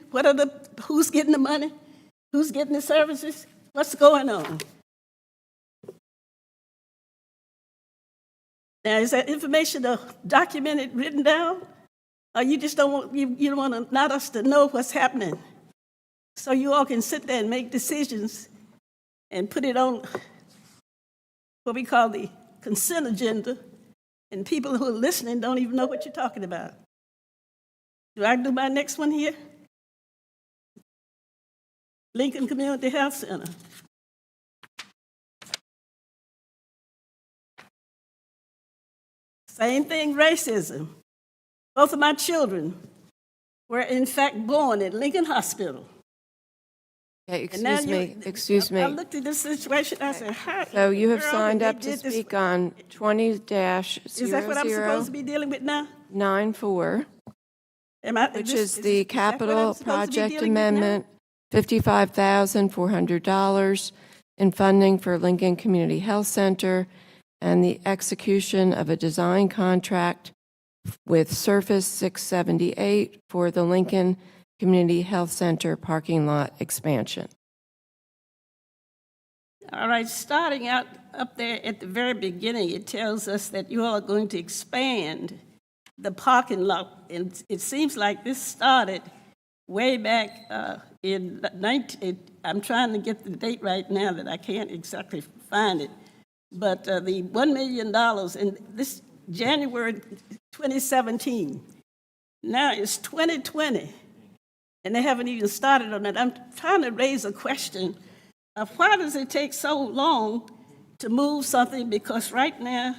Who's getting the money? Who's getting the services? What's going on? Now, is that information documented, written down? Or you just don't want, you don't want not us to know what's happening? So you all can sit there and make decisions and put it on what we call the consent agenda, and people who are listening don't even know what you're talking about. Do I do my next one here? Lincoln Community Health Center. Same thing, racism. Both of my children were in fact born at Lincoln Hospital. Okay, And now excuse I me. looked at this situation, I said, how? So you have girl, signed they up to did this- speak on 20-0094. Is that what I'm supposed to be dealing with now? Am I? Which this- is the that what I'm capital supposed to be project dealing with now? amendment, $55,400 in funding for Lincoln Community Health Center, and the execution of a design contract with Surface 678 for the Lincoln Community Health Center parking lot expansion. All right, starting out up there at the very beginning, it tells us that you all are going to expand the parking lot. And it seems like this started way back in 19, I'm trying to get the date right now that I can't exactly find it. But the $1 million in this January 2017, now it's 2020, and they haven't even started on it. I'm trying to raise a question of why does it take so long to move something? Because right now,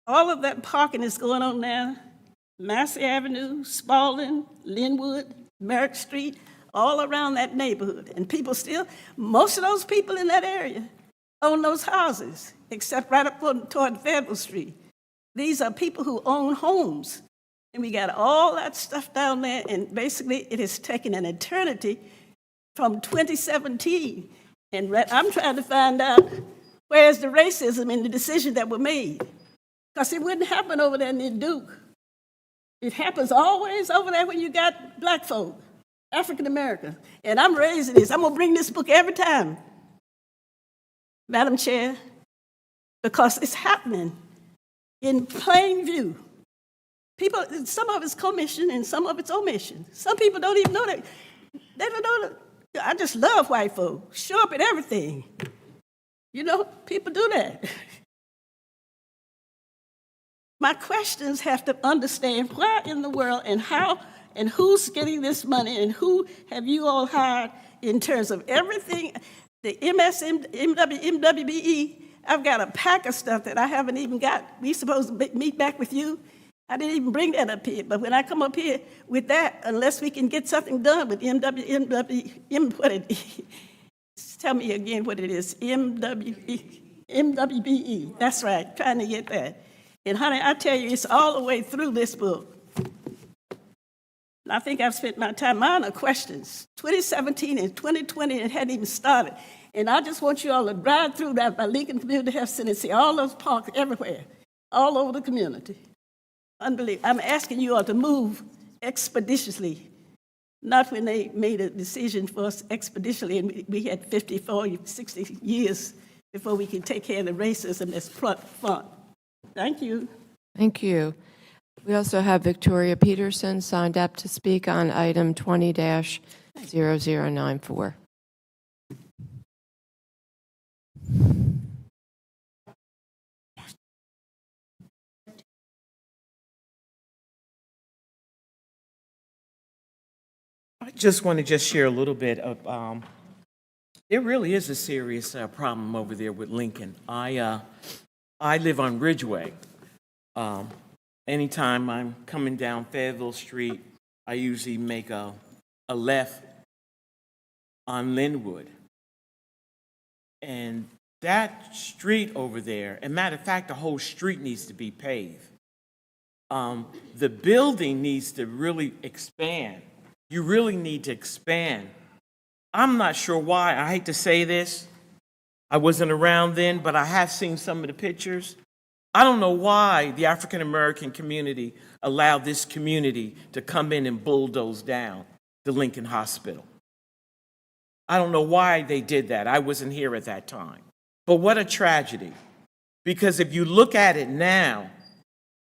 all of that parking is going on now. Massey Avenue, Spalding, Linwood, Merrick Street, all around that neighborhood. And people still, most of those people in that area own those houses, except right up toward Fayetteville Street. These are people who own homes. And we got all that stuff down there, and basically it has taken an eternity from 2017. And I'm trying to find out where's the racism in the decisions that were made. Because it wouldn't happen over there near Duke. It happens always over there when you got black folk, African Americans. And I'm raising this. I'm going to bring this book every time, Madam Chair, because it's happening in plain view. People, some of it's commission and some of it's omission. Some people don't even know that. They don't know that. I just love white folk. Show up at everything. You know, people do that. My questions have to understand why in the world and how and who's getting this money and who have you all hired in terms of everything. The MWBE, I've got a pack of stuff that I haven't even got. We supposed to meet back with you. I didn't even bring that up here. But when I come up here with that, unless we can get something done with tell me again what it is, MWBE. That's right, trying to get that. And honey, I tell you, it's all the way through this book. And I think I've spent my time. Mine are questions. 2017 and 2020, it hadn't even started. And I just want you all to drive through that by Lincoln Community Health Center and see all those parks everywhere, all over the community. Unbelievable. I'm asking you all to move expeditiously, not when they made a decision for us expeditiously, and we had 50, 40, 60 years before we could take care of the racism that's front. Thank you. Thank you. We also have Victoria Peterson signed up to speak on item 20-0094. I just want to share a little bit of, there really is a serious problem over there with Lincoln. I live on Ridgeway. Anytime I'm coming down Fayetteville Street, I usually make a left on Linwood. And that street over there, and matter of fact, the whole street needs to be paved. The building needs to really expand. You really need to expand. I'm not sure why. I hate to say this. I wasn't around then, but I have seen some of the pictures. I don't know why the African American community allowed this community to come in and bulldoze down the Lincoln Hospital. I don't know why they did that. I wasn't here at that time. But what a tragedy. Because if you look at it now,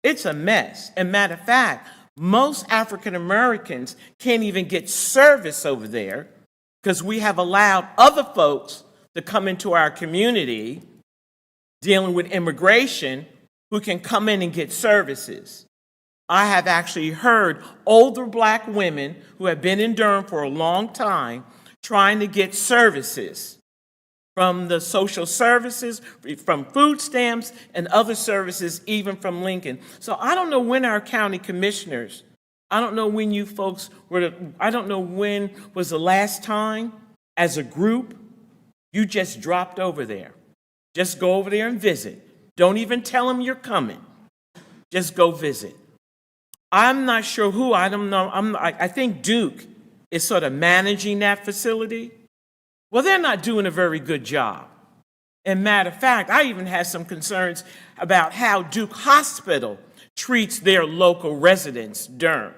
it's a mess. And matter of fact, most African Americans can't even get service over there because we have allowed other folks to come into our community dealing with immigration who can come in and get services. I have actually heard older black women who have been in Durham for a long time trying to get services from the social services, from food stamps and other services, even from Lincoln. So I don't know when our county commissioners I don't know when you folks I don't know when was the last time, as a group, you just dropped over there. Just go over there and visit. Don't even tell them you're coming. Just go visit. I'm not sure who, I don't know, I think Duke is sort of managing that facility. Well, they're not doing a very good job. And matter of fact, I even had some concerns about how Duke Hospital treats their local residents, Durham.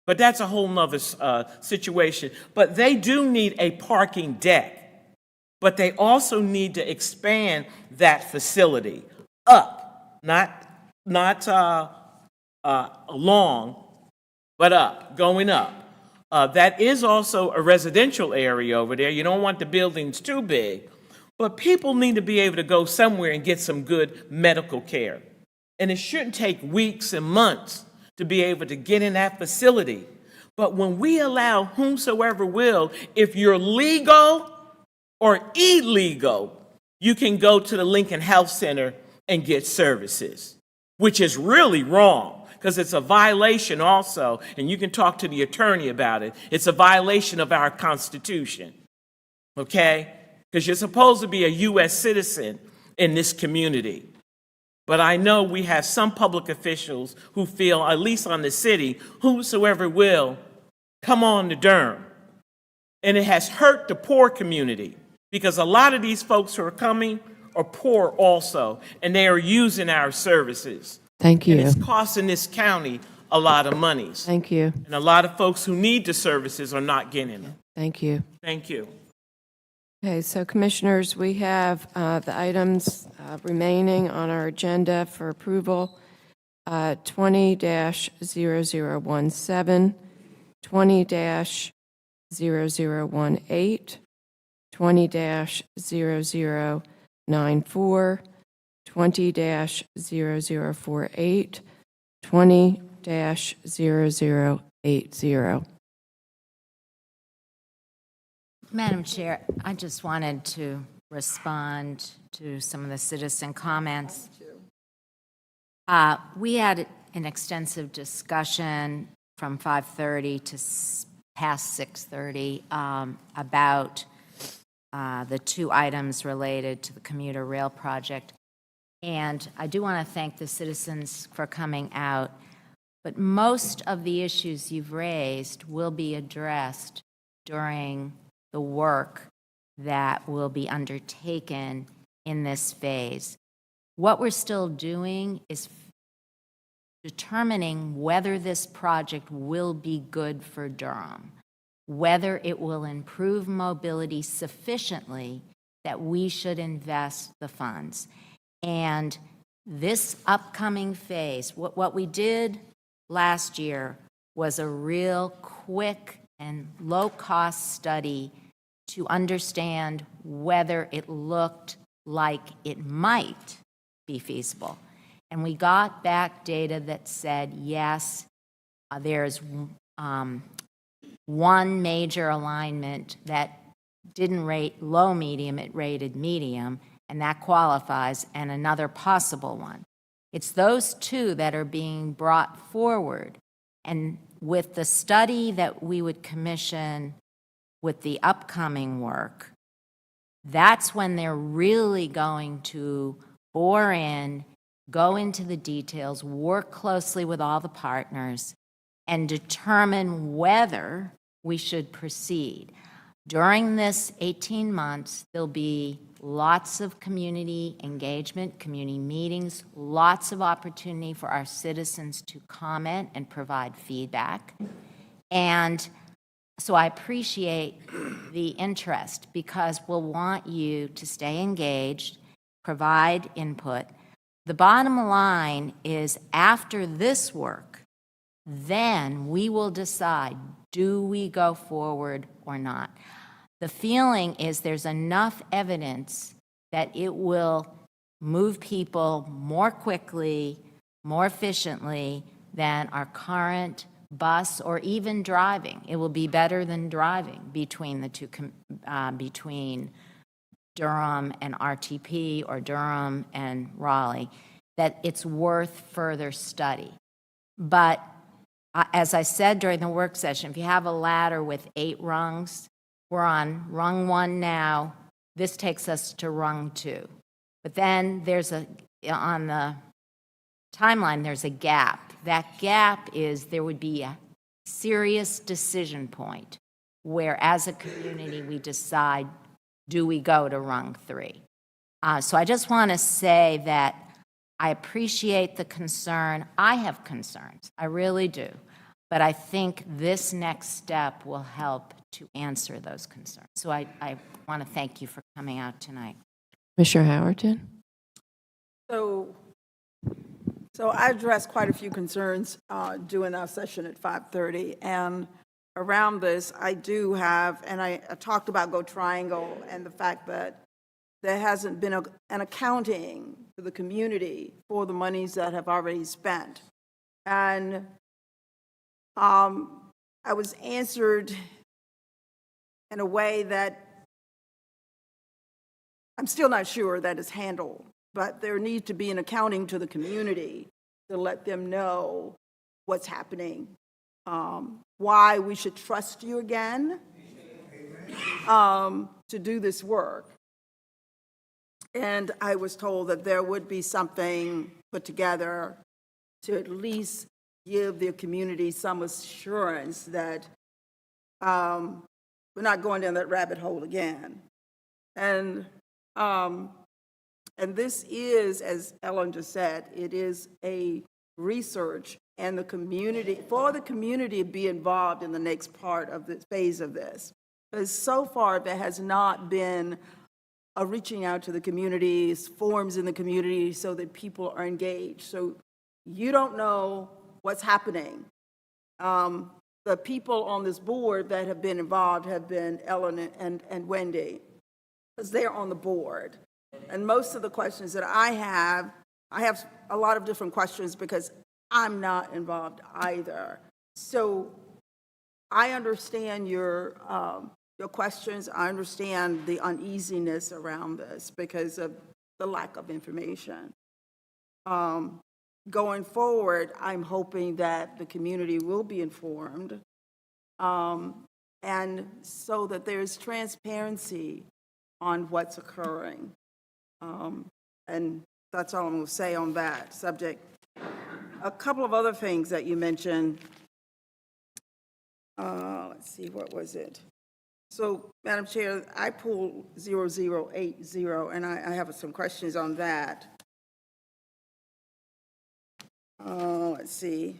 But that's a whole nother situation. But they do need a parking deck. But they also need to expand that facility up, not along, but up, going up. That is also a residential area over there. You don't want the buildings too big. But people need to be able to go somewhere and get some good medical care. And it shouldn't take weeks and months to be able to get in that facility. But when we allow whomsoever will, if you're legal or illegal, you can go to the Lincoln Health Center and get services, which is really wrong because it's a violation also, and you can talk to the attorney about it. It's a violation of our Constitution, okay? Because you're supposed to be a U.S. citizen in this community. But I know we have some public officials who feel, at least on the city, whosoever will, come on to Durham. And it has hurt the poor community because a lot of these folks who are coming are poor also, and they are using our services. Thank you. And it's costing this county a lot of monies. Thank you. And a lot of folks who need the services are not getting them. Thank you. Thank you. Okay, so Commissioners, we have the items remaining on our agenda for approval, 20-0017, 20-0018, 20-0094, 20-0048, 20-0080. Madam Chair, I just wanted to respond to some of the citizen comments. We had an extensive discussion from 5:30 to past 6:30 about the two items related to the commuter rail project. And I do want to thank the citizens for coming out. But most of the issues you've raised will be addressed during the work that will be undertaken in this phase. What we're still doing is determining whether this project will be good for Durham, whether it will improve mobility sufficiently that we should invest the funds. And this upcoming phase, what we did last year was a real quick and low-cost study to understand whether it looked like it might be feasible. And we got back data that said, yes, there's one major alignment that didn't rate low medium, it rated medium, and that qualifies, and another possible one. It's those two that are being brought forward. And with the study that we would commission with the upcoming work, that's when they're really going to bore in, go into the details, work closely with all the partners, and determine whether we should proceed. During this 18 months, there'll be lots of community engagement, community meetings, lots of opportunity for our citizens to comment and provide feedback. And so I appreciate the interest because we'll want you to stay engaged, provide input. The bottom line is after this work, then we will decide, do we go forward or not? The feeling is there's enough evidence that it will move people more quickly, more efficiently than our current bus or even driving. It will be better than driving between the two, between Durham and RTP or Durham and Raleigh, that it's worth further study. But As I said during the work session, if you have a ladder with 8 rungs, we're on rung 1 now. This takes us to rung 2. But then on the timeline, there's a gap. That gap is there would be a serious decision point where, as a community, we decide, do we go to rung 3? So I just want to say that I appreciate the concern. I have concerns. I really do. But I think this next step will help to answer those concerns. So I want to thank you for coming out tonight. Commissioner Howerton? So I addressed quite a few concerns during our session at 5:30, and around this, I do have, and I talked about Go Triangle and the fact that there hasn't been an accounting to the community for the monies that have already spent. And I was answered in a way that I'm still not sure that is handled, but there needs to be an accounting to the community to let them know what's happening, why we should trust you again to do this work. And I was told that there would be something put together to at least give the community some assurance that we're not going down that rabbit hole again. And this is, as Ellen just said, it is a research and the community, for the community to be involved in the next part of this phase of this. Because so far there has not been a reaching out to the communities, forums in the community so that people are engaged. So you don't know what's happening. The people on this board that have been involved have been Ellen and Wendy, because they're on the board. And most of the questions that I have a lot of different questions because I'm not involved either. So I understand your questions. I understand the uneasiness around this because of the lack of information. Going forward, I'm hoping that the community will be informed, and so that there's transparency on what's occurring. And that's all I'm going to say on that subject. A couple of other things that you mentioned. Let's see, what was it? So, Madam Chair, I pulled 0080, and I have some questions on that. Let's see.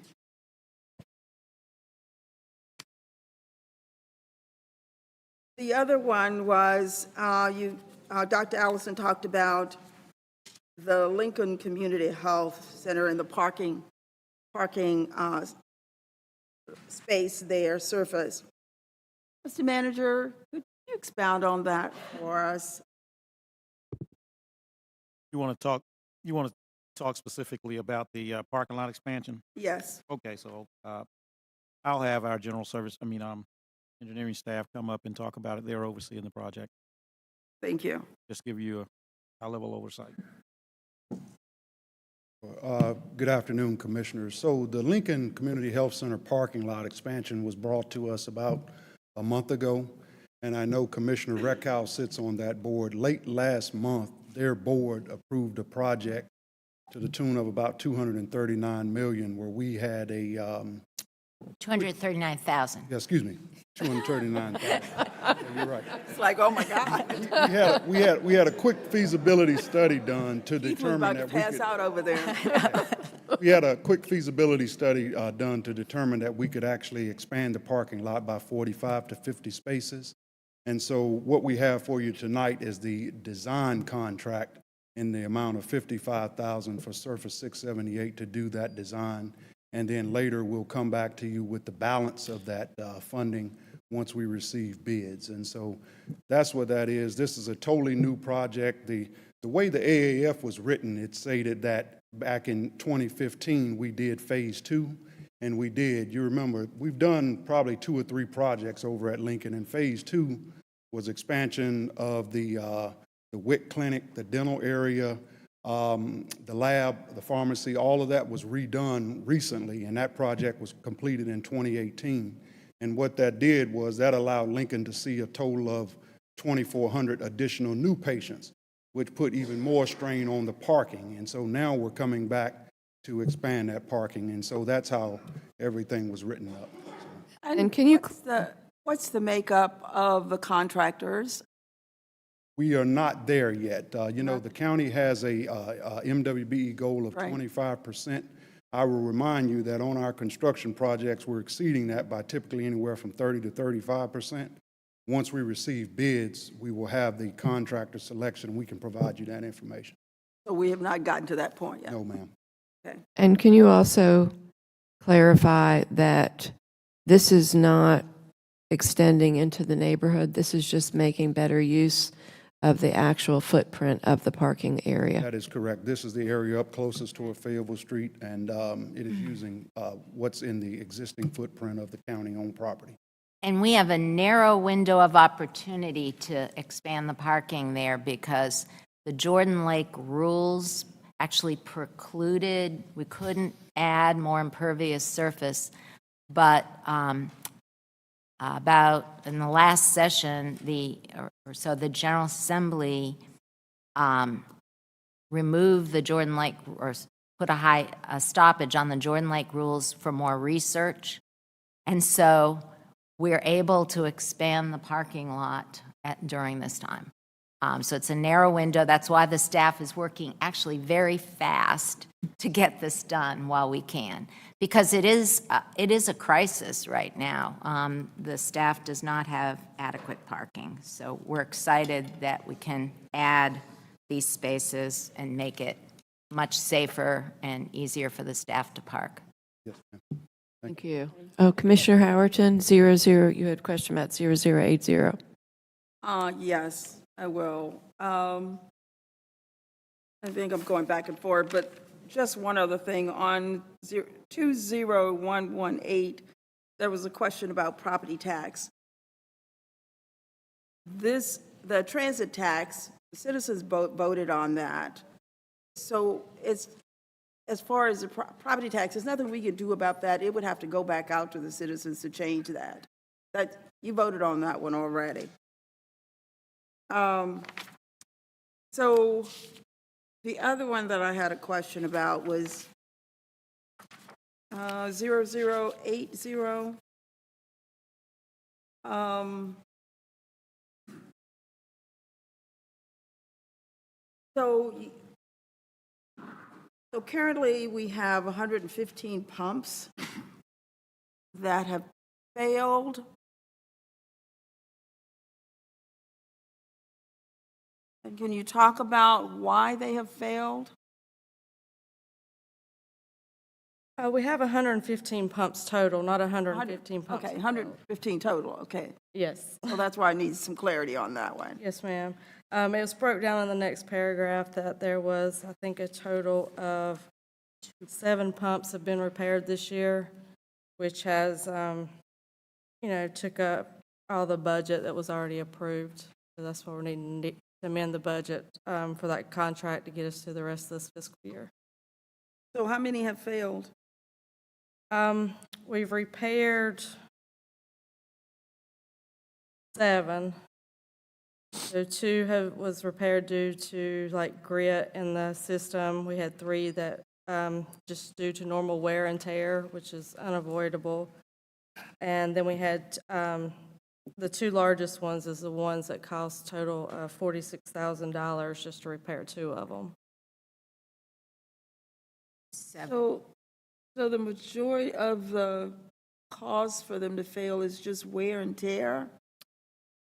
The other one was, Dr. Allison talked about the Lincoln Community Health Center and the parking space there, surface. Mr. Manager, could you expound on that for us? You want to talk specifically about the parking lot expansion? Yes. Okay, so I'll have our engineering staff come up and talk about it. They're overseeing the project. Thank you. Just give you a high-level oversight. Good afternoon, Commissioners. So the Lincoln Community Health Center parking lot expansion was brought to us about a month ago, and I know Commissioner Reckhouse sits on that board. Late last month, their board approved a project to the tune of about $239 million, where we had a 239,000. yeah, excuse me, 239,000. Yeah, you're right. It's like, oh my God. We had a quick feasibility study done to Keith was determine about that to we pass could. out over there. We had a quick feasibility study done to determine that we could actually expand the parking lot by 45 to 50 spaces. And so what we have for you tonight is the design contract in the amount of $55,000 for Surface 678 to do that design. And then later we'll come back to you with the balance of that funding once we receive bids. And so that's what that is. This is a totally new project. The way the AAF was written, it stated that back in 2015, we did phase 2, and we did. You remember, we've done probably 2 or 3 projects over at Lincoln, and phase 2 was expansion of the WIC clinic, the dental area, the lab, the pharmacy, all of that was redone recently, and that project was completed in 2018. And what that did was that allowed Lincoln to see a total of 2,400 additional new patients, which put even more strain on the parking. And so now we're coming back to expand that parking, and so that's how everything was written up. And can you, What's the makeup of the contractors? We are not there yet. You know, the county has a MWBE goal of Right. 25%. I will remind you that on our construction projects, we're exceeding that by typically anywhere from 30 to 35%. Once we receive bids, we will have the contractor selection. We can provide you that information. So we have not gotten to that point yet. No, ma'am. Okay. and can you also clarify that this is not extending into the neighborhood? This is just making better use of the actual footprint of the parking area? That is correct. This is the area up closest toward Fayetteville Street, and it is using what's in the existing footprint of the county-owned property. And we have a narrow window of opportunity to expand the parking there because the Jordan Lake rules actually precluded, we couldn't add more impervious surface, but about in the last session, the General Assembly removed the Jordan Lake, or put a stoppage on the Jordan Lake rules for more research. And so we're able to expand the parking lot during this time. So it's a narrow window. That's why the staff is working actually very fast to get this done while we can, because it is a crisis right now. The staff does not have adequate parking. So we're excited that we can add these spaces and make it much safer and easier for the staff to park. Yes, ma'am. Thank you. Oh, Commissioner Howerton, 00, you had a question about 0080. Yes, I will. I think I'm going back and forth, but just one other thing. On 20118, there was a question about property tax. The transit tax, the citizens voted on that. So it's, as far as the property tax, there's nothing we could do about that. It would have to go back out to the citizens to change that. That you voted on that one already. So the other one that I had a question about was 0080. So currently we have 115 pumps that have failed. And can you talk about why they have failed? We have 115 pumps total, not 115 pumps. Okay, 115 total, okay. Yes. So that's why I need some clarity on that one. Yes, ma'am. It was broke down in the next paragraph that there was, I think, a total of 7 pumps have been repaired this year, which has, took up all the budget that was already approved. So that's why we're needing to amend the budget for that contract to get us to the rest of this fiscal year. So how many have failed? We've repaired 7. So 2 was repaired due to like grit in the system. We had 3 that just due to normal wear and tear, which is unavoidable. And then we had the 2 largest ones is the ones that cost total of $46,000 just to repair 2 of them. So the majority of the cause for them to fail is just wear and tear?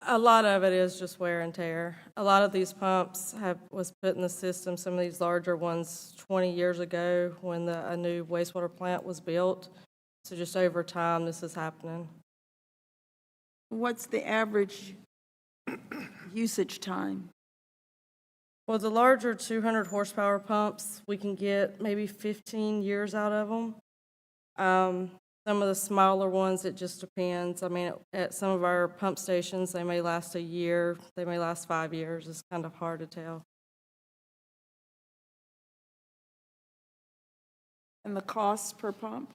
A lot of it is just wear and tear. A lot of these pumps was put in the system, some of these larger ones 20 years ago when a new wastewater plant was built. So just over time, this is happening. What's the average usage time? Well, the larger 200 horsepower pumps, we can get maybe 15 years out of them. Some of the smaller ones, it just depends. I mean, at some of our pump stations, they may last a year, they may last 5 years. It's kind of hard to tell. And the cost per pump?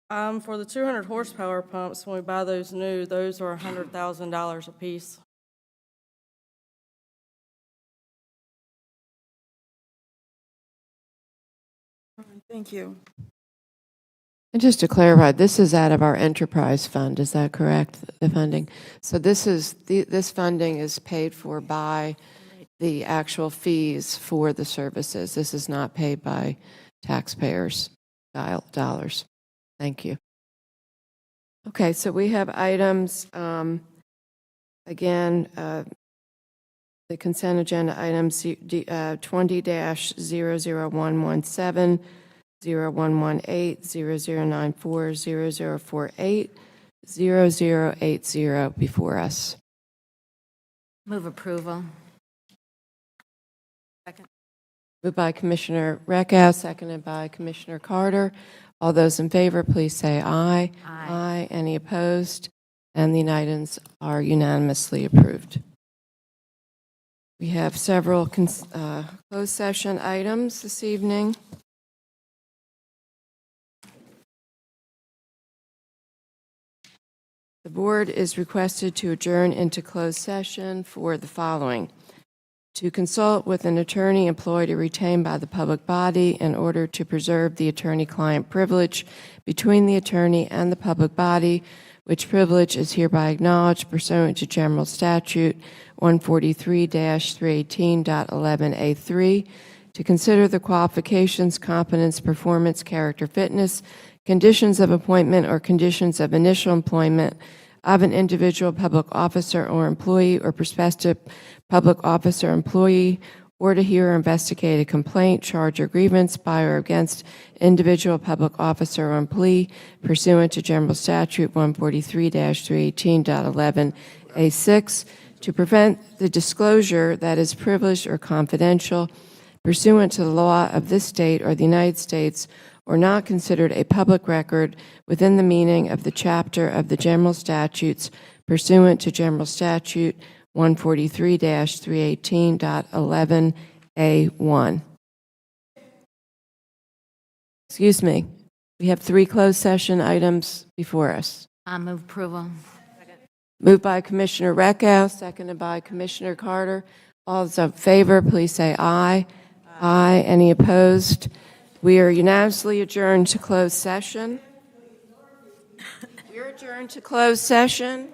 For the 200 horsepower pumps, when we buy those new, those are $100,000 apiece. All right, thank you. And just to clarify, this is out of our enterprise fund, is that correct, the funding? So this funding is paid for by the actual fees for the services. This is not paid by taxpayers' dollars. Thank you. Okay, so we have items, again, the consent agenda items 20-00117, 0118, 0094, 0048, 0080 before us. Move approval. Second. Moved by Commissioner Reckow, seconded by Commissioner Carter. All those in favor, please say aye. Aye. Any opposed? And the items are unanimously approved. We have several closed session items this evening. The board is requested to adjourn into closed session for the following: to consult with an attorney employed or retained by the public body in order to preserve the attorney-client privilege between the attorney and the public body, which privilege is hereby acknowledged pursuant to General Statute 143-318.11a3, to consider the qualifications, competence, performance, character, fitness, conditions of appointment, or conditions of initial employment of an individual public officer or employee or prospective public officer or employee, or to hear or investigate a complaint, charge, or grievance by or against individual public officer or employee pursuant to General Statute 143-318.11a6, to prevent the disclosure that is privileged or confidential pursuant to the law of this state or the United States, or not considered a public record within the meaning of the chapter of the general statutes pursuant to General Statute 143-318.11a1. Excuse me. We have 3 closed session items before us. I move approval. Moved by Commissioner Reckow, seconded by Commissioner Carter. All those in favor, please say aye. Aye. Any opposed? We are unanimously adjourned to closed session. We're adjourned to closed session.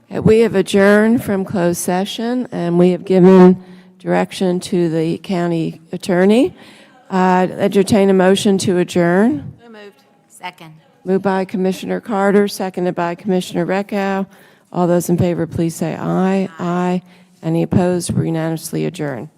We have adjourned from closed session, and we have given direction to the county attorney. Entertain a motion to adjourn. So moved. Second. Moved by Commissioner Carter, seconded by Commissioner Reckow. All those in favor, please say aye. Aye. Any opposed? We're unanimously adjourned.